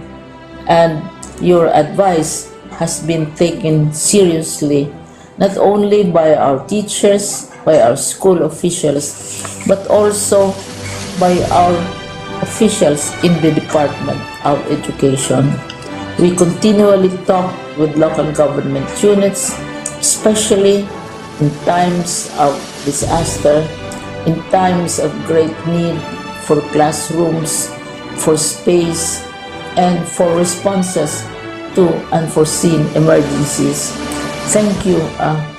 Speaker 16: and your advice has been taken seriously not only by our teachers, by our school officials, but also by our officials in the Department of Education. We continually talk with local government units, especially in times of disaster, in times of great need for classrooms, for space, and for responses to unforeseen emergencies. Thank you,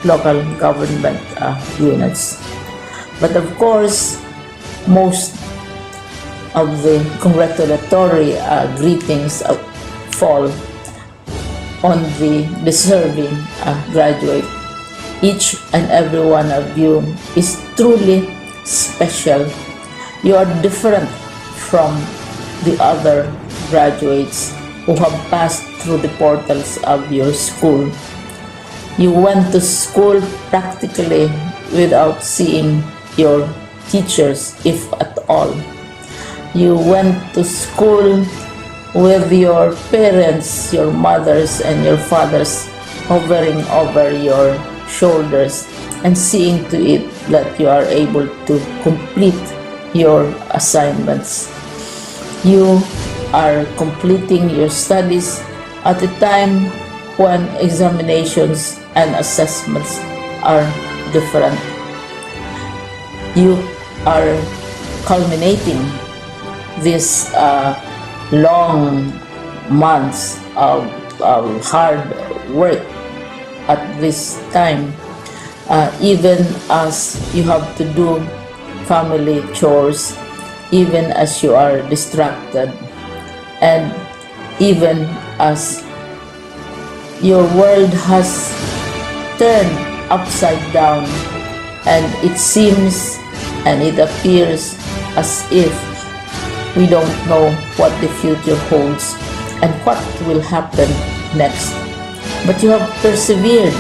Speaker 16: local government units. But of course, most of the congratulatory greetings fall on the deserving graduate. Each and every one of you is truly special. You are different from the other graduates who have passed through the portals of your school. You went to school practically without seeing your teachers, if at all. You went to school with your parents, your mothers and your fathers hovering over your shoulders and seeing to it that you are able to complete your assignments. You are completing your studies at a time when examinations and assessments are different. You are culminating this long months of hard work at this time, even as you have to do family chores, even as you are distracted, and even as your world has turned upside down, and it seems and it appears as if we don't know what the future holds and what will happen next. But you have persevered,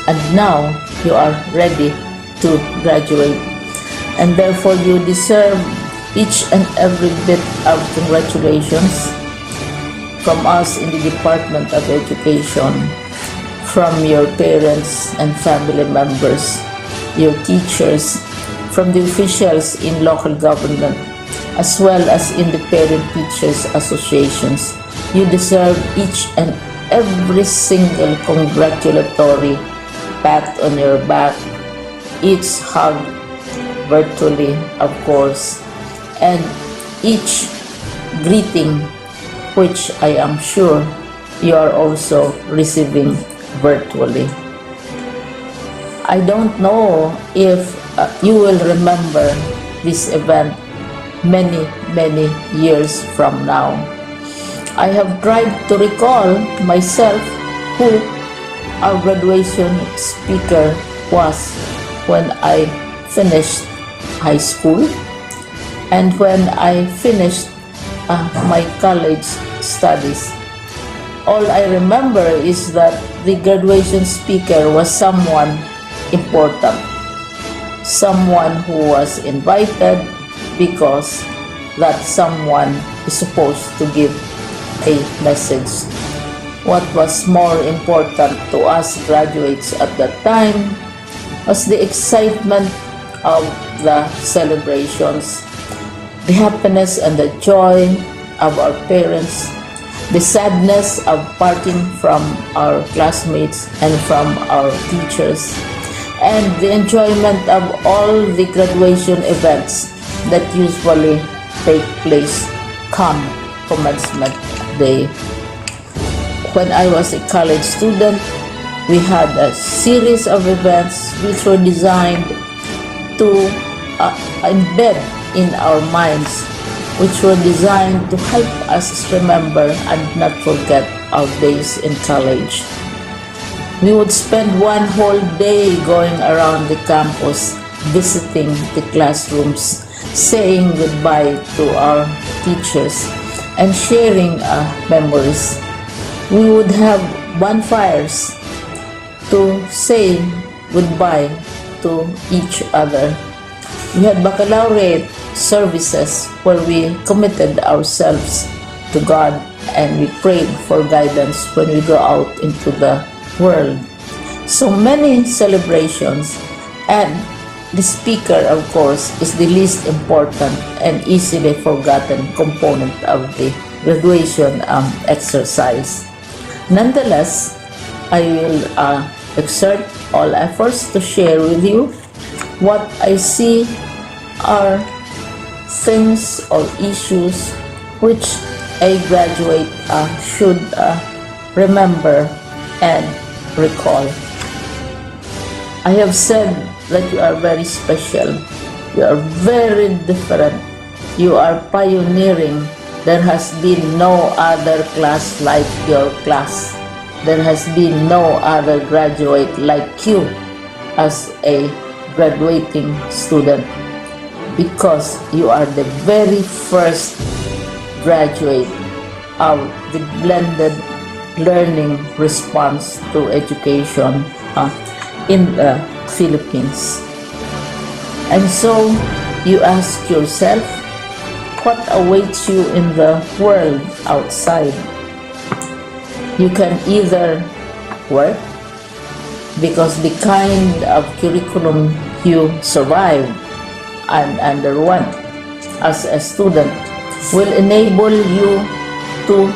Speaker 16: and now you are ready to graduate, and therefore you deserve each and every bit of congratulations from us in the Department of Education, from your parents and family members, your teachers, from the officials in local government, as well as in the parent teachers associations. You deserve each and every single congratulatory pat on your back, each hug virtually, of course, and each greeting, which I am sure you are also receiving virtually. I don't know if you will remember this event many years from now. I have tried to recall myself who our graduation speaker was when I finished high school and when I finished my college studies. All I remember is that the graduation speaker was someone important, someone who was invited because that someone is supposed to give a message. What was more important to us graduates at that time was the excitement of the celebrations, the happiness and the joy of our parents, the sadness of parting from our classmates and from our teachers, and the enjoyment of all the graduation events that usually take place come commencement day. When I was a college student, we had a series of events which were designed to embed in our minds, which were designed to help us remember and not forget our days in college. We would spend one whole day going around the campus, visiting the classrooms, saying goodbye to our teachers, and sharing memories. we would have bonfires to say goodbye to each other. We had baccalaureate services where we committed ourselves to God and we prayed for guidance when we go out into the world. So many celebrations, and the speaker, of course, is the least important and easily forgotten component of the graduation exercise. Nonetheless, I will exert all efforts to share with you what I see are things or issues which a graduate should remember and recall. I have said that you are very special, you are very different, you are pioneering. There has been no other class like your class. There has been no other graduate like you as a graduating student, because you are the very first graduate of the blended learning response to education in the Philippines. And so you ask yourself, what awaits you in the world outside? You can either work, because the kind of curriculum you survive and underwent as a student will enable you to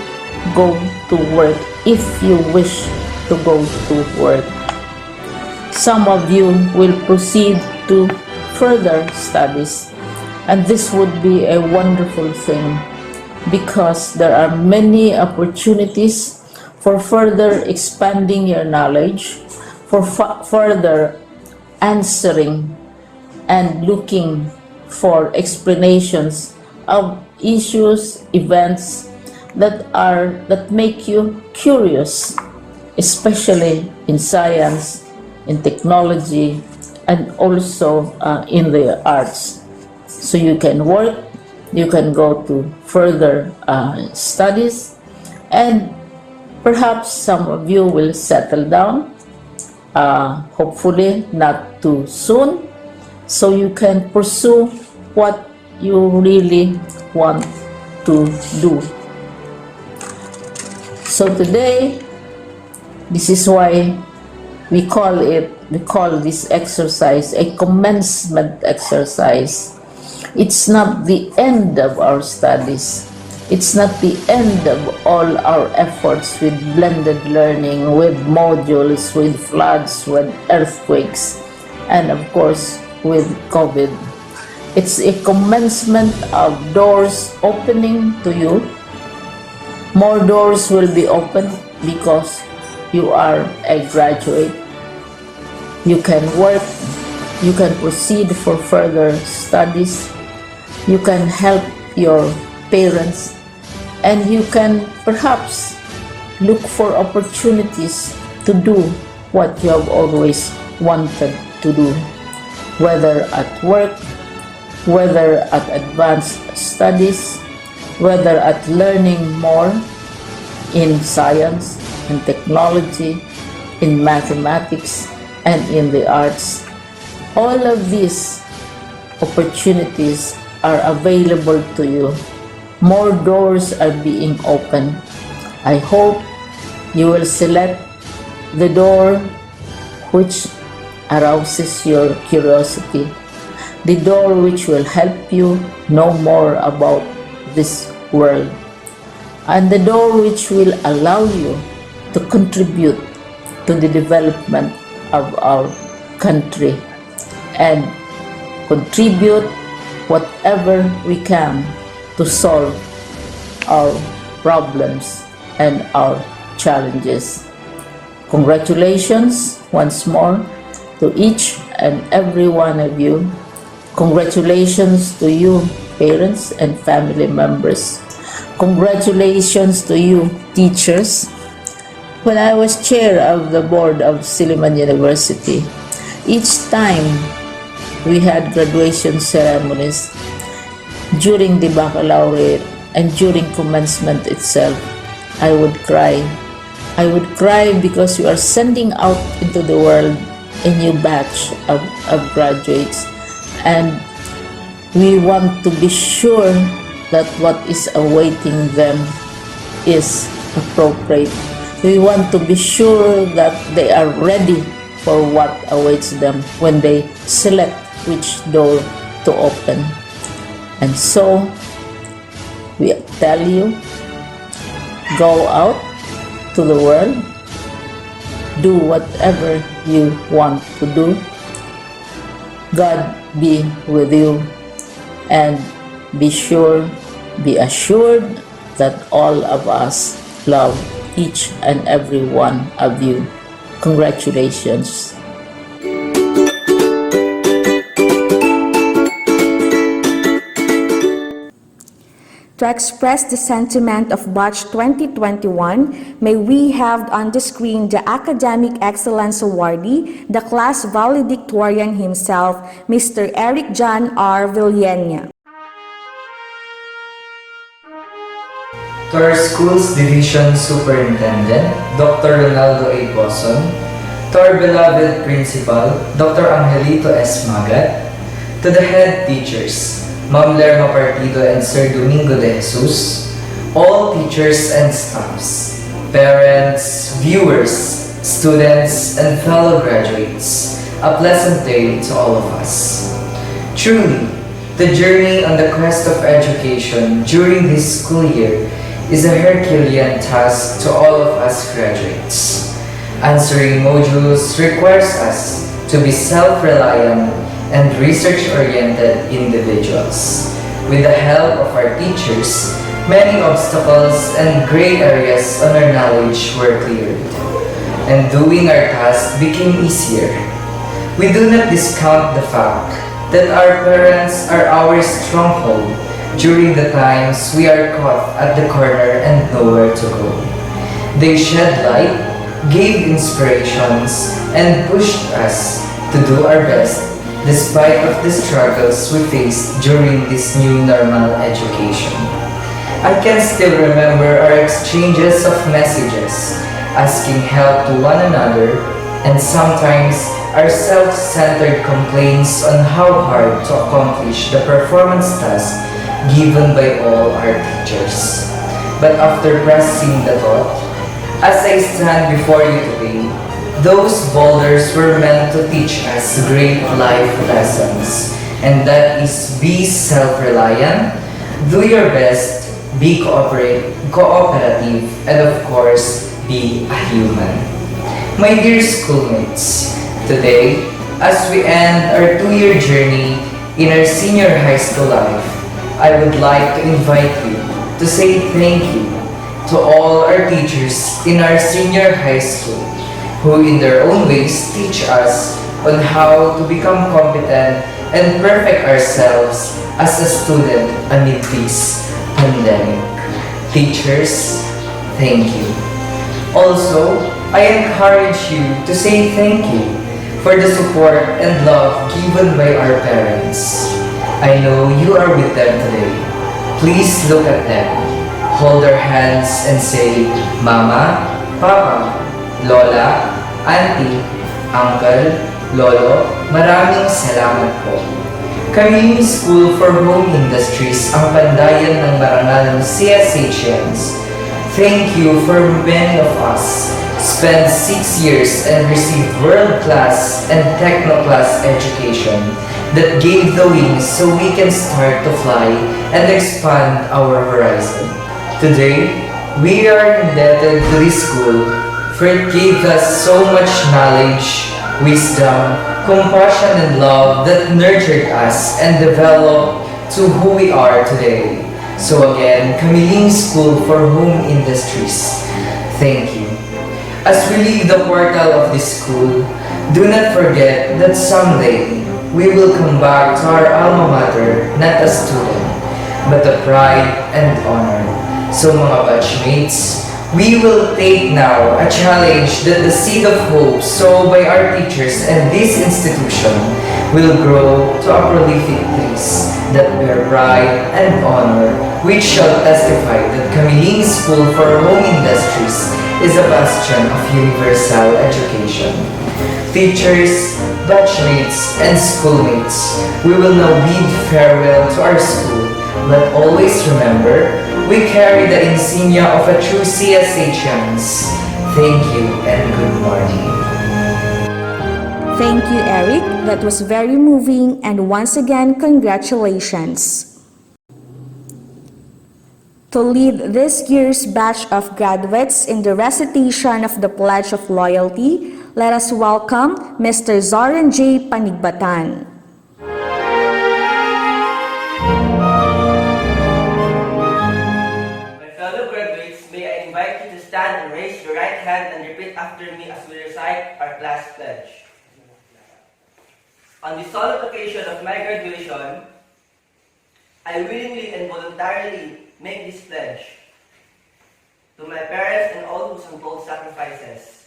Speaker 16: go to work if you wish to go to work. Some of you will proceed to further studies, and this would be a wonderful thing because there are many opportunities for further expanding your knowledge, for further answering and looking for explanations of issues, events that make you curious, especially in science, in technology, and also in the arts. So you can work, you can go to further studies, and perhaps some of you will settle down, hopefully not too soon, so you can pursue what you really want to do. So today, this is why we call this exercise a commencement exercise. It's not the end of our studies. It's not the end of all our efforts with blended learning, with modules, with floods, with earthquakes, and of course with COVID. It's a commencement of doors opening to you. More doors will be opened because you are a graduate. You can work, you can proceed for further studies, you can help your parents, and you can perhaps look for opportunities to do what you have always wanted to do, whether at work, whether at advanced studies, whether at learning more in science, in technology, in mathematics, and in the arts. All of these opportunities are available to you. More doors are being opened. I hope you will select the door which arouses your curiosity, the door which will help you know more about this world, and the door which will allow you to contribute to the development of our country and contribute whatever we can to solve our problems and our challenges. Congratulations once more to each and every one of you. Congratulations to you, parents and family members. Congratulations to you, teachers. When I was chair of the board of Silliman University, each time we had graduation ceremonies during the baccalaureate and during commencement itself, I would cry I would cry because you are sending out into the world a new batch of graduates, and we want to be sure that what is awaiting them is appropriate. We want to be sure that they are ready for what awaits them when they select which door to open. And so, we tell you, go out to the world, do whatever you want to do. God be with you, and be assured that all of us love each and every one of you. Congratulations.
Speaker 1: To express the sentiment of Batch 2021, may we have on the screen the Academic Excellence Awardee, the class valedictorian himself, Mr. Eric John R. Villena.
Speaker 17: To our school's Division Superintendent, Dr. Ronaldo A. Boson, to our beloved Principal, Dr. Angelito S. Magat, to the head teachers, Ma'am Lerma Partido and Sir Domingo de Jesus, all teachers and staffs, parents, viewers, students, and fellow graduates, a pleasant day to all of us. Truly, the journey on the quest of education during this school year is a Herculean task to all of us graduates. Answering modules requires us to be self-reliant and research-oriented individuals. With the help of our teachers, many obstacles and gray areas on our knowledge were cleared, and doing our task became easier. We do not discount the fact that our parents are our stronghold during the times we are caught at the corner and nowhere to go. They shed light, gave inspirations, and pushed us to do our best despite of the struggles we faced during this new normal education. I can still remember our exchanges of messages, asking help to one another, and sometimes our self-centered complaints on how hard to accomplish the performance task given by all our teachers. But after pressing the thought, as I stand before you today, those boulders were meant to teach us great life lessons, and that is be self-reliant, do your best, be cooperative, and of course, be a human. My dear schoolmates, today, as we end our 2-year journey in our senior high school life, I would like to invite you to say thank you to all our teachers in our senior high school who in their own ways teach us on how to become competent and perfect ourselves as a student amid this pandemic. Teachers, thank you. Also, I encourage you to say thank you for the support and love given by our parents. I know you are with them today. Please look at them, hold their hands and say, Mama, Papa, Lola, Auntie, Uncle, Lolo, maraming salamat po. Kami School for Home Industries ang pandayan ng marangal ng CSHIs. Thank you for many of us spent 6 years and received world-class and techno-class education that gave the wings so we can start to fly and expand our horizon. Today, we are indebted to this school for it gave us so much knowledge, wisdom, compassion, and love that nurtured us and developed to who we are today. So again, Camiling School for Home Industries, thank you. As we leave the portal of this school, do not forget that someday we will come back to our alma mater not as student, but a pride and honor. So mga batchmates, we will take now a challenge that the seed of hope sown by our teachers and this institution will grow to a prolific trees that bear pride and honor, which shall testify that Camiling School for Home Industries is a bastion of universal education. Teachers, batchmates, and schoolmates, we will now bid farewell to our school, but always remember, we carry the insignia of a true CSHians. Thank you and good morning.
Speaker 1: Thank you, Eric. That was very moving, and once again, congratulations. To lead this year's batch of graduates in the recitation of the Pledge of Loyalty, let us welcome Mr. Zoran J. Panigbatan.
Speaker 18: My fellow graduates, may I invite you to stand and raise your right hand and repeat after me as we recite our class pledge. On the solemn occasion of my graduation, I willingly and voluntarily make this pledge to my parents and all whose untold sacrifices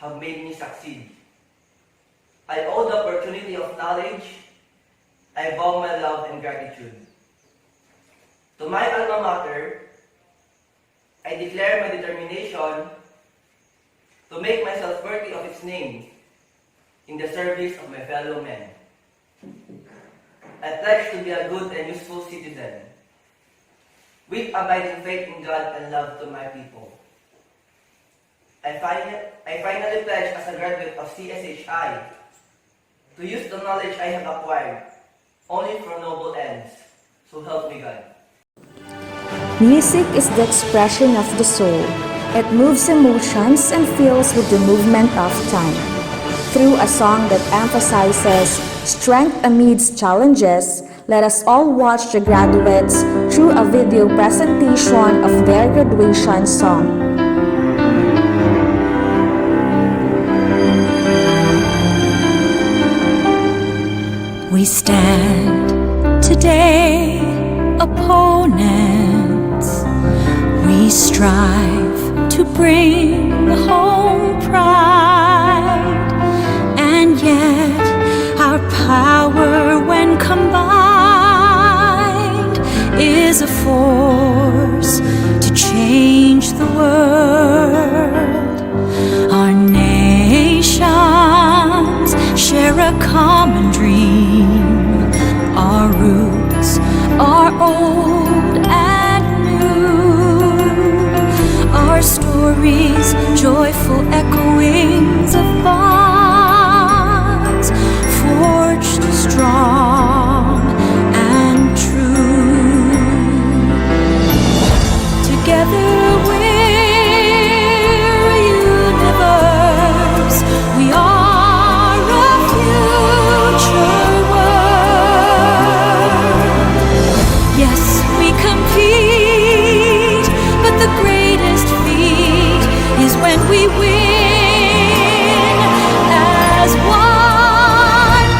Speaker 18: have made me succeed. I owe the opportunity of knowledge. I vow my love and gratitude. To my alma mater, I declare my determination to make myself worthy of its name in the service of my fellow men. I pledge to be a good and useful citizen, with abiding faith in God and love to my people. I finally pledge as a graduate of CSHI to use the knowledge I have acquired only for noble ends, so help me God.
Speaker 1: Music is the expression of the soul. It moves emotions and fills with the movement of time. Through a song that emphasizes strength amidst challenges, let us all watch the graduates through a video presentation of their graduation song.
Speaker 6: We stand today, opponents. We strive to bring home pride, and yet our power, when combined, is a force to change the world. Our nations share a common dream. Our roots are old and new. Our stories, joyful echoings of bonds, forged strong and true. Together we're a universe. We are a future world. Yes, we compete, but the greatest feat is when we win as one.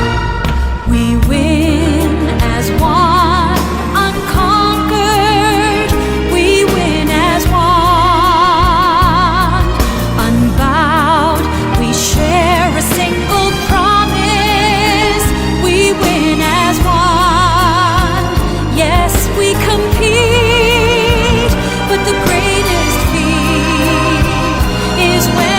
Speaker 6: We win as one, unconquered. We win as one, unbowed. We share a single promise. We win as one. Yes, we compete, but the greatest feat is when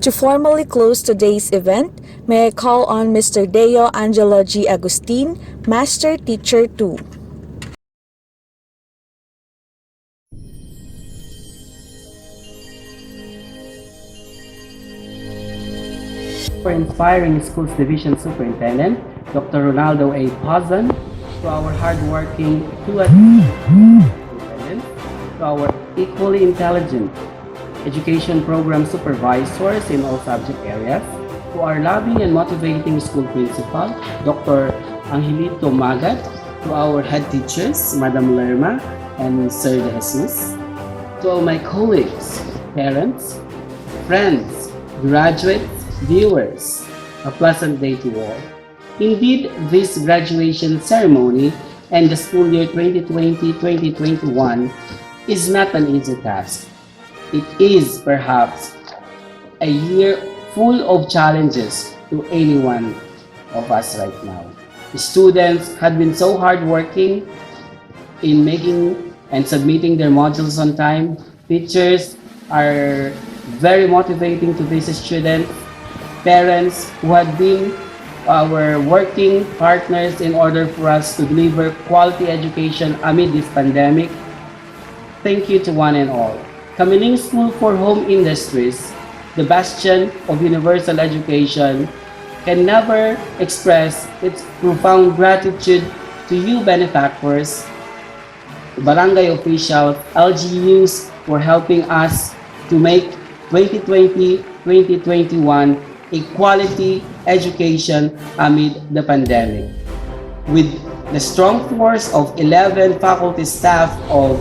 Speaker 1: To formally close today's event, may I call on Mr. Deo Angelo G. Agustin, Master Teacher 2.
Speaker 14: For inspiring Schools Division Superintendent, Dr. Ronaldo A. Pazan, to our hardworking superintendents, to our equally intelligent education program supervisors in all subject areas, to our loving and motivating school principal, Dr. Angelito Magat, to our head teachers, Madam Lerma and Sir De Jesus, to all my colleagues, parents, friends, graduates, viewers, a pleasant day to all. Indeed, this graduation ceremony and the school year 2020-2021 is not an easy task. It is perhaps a year full of challenges to any one of us right now. The students had been so hardworking in making and submitting their modules on time. Teachers are very motivating to these students. Parents who had been our working partners in order for us to deliver quality education amid this pandemic. Thank you to one and all. Camiling School for Home Industries, the bastion of universal education, can never express its profound gratitude to you benefactors, barangay officials, LGUs for helping us to make 2020-2021 a quality education amid the pandemic. With the strong force of 11 faculty staff of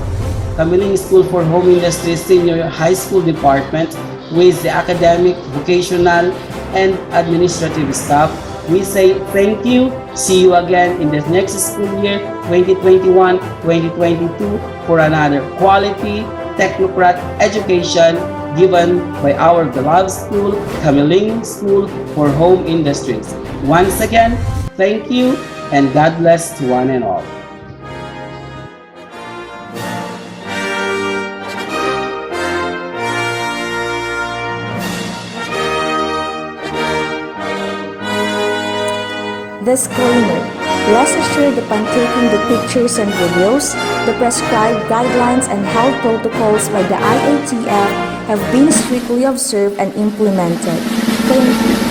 Speaker 14: Camiling School for Home Industries Senior High School Department, with the academic, vocational, and administrative staff, we say thank you. See you again in the next school year, 2021-2022, for another quality technocrat education given by our beloved school, Camiling School for Home Industries. Once again, thank you and God bless to one and all.
Speaker 1: Disclaimer: rest assured upon taking the pictures and videos, the prescribed guidelines and health protocols by the IATF have been strictly observed and implemented. Thank you.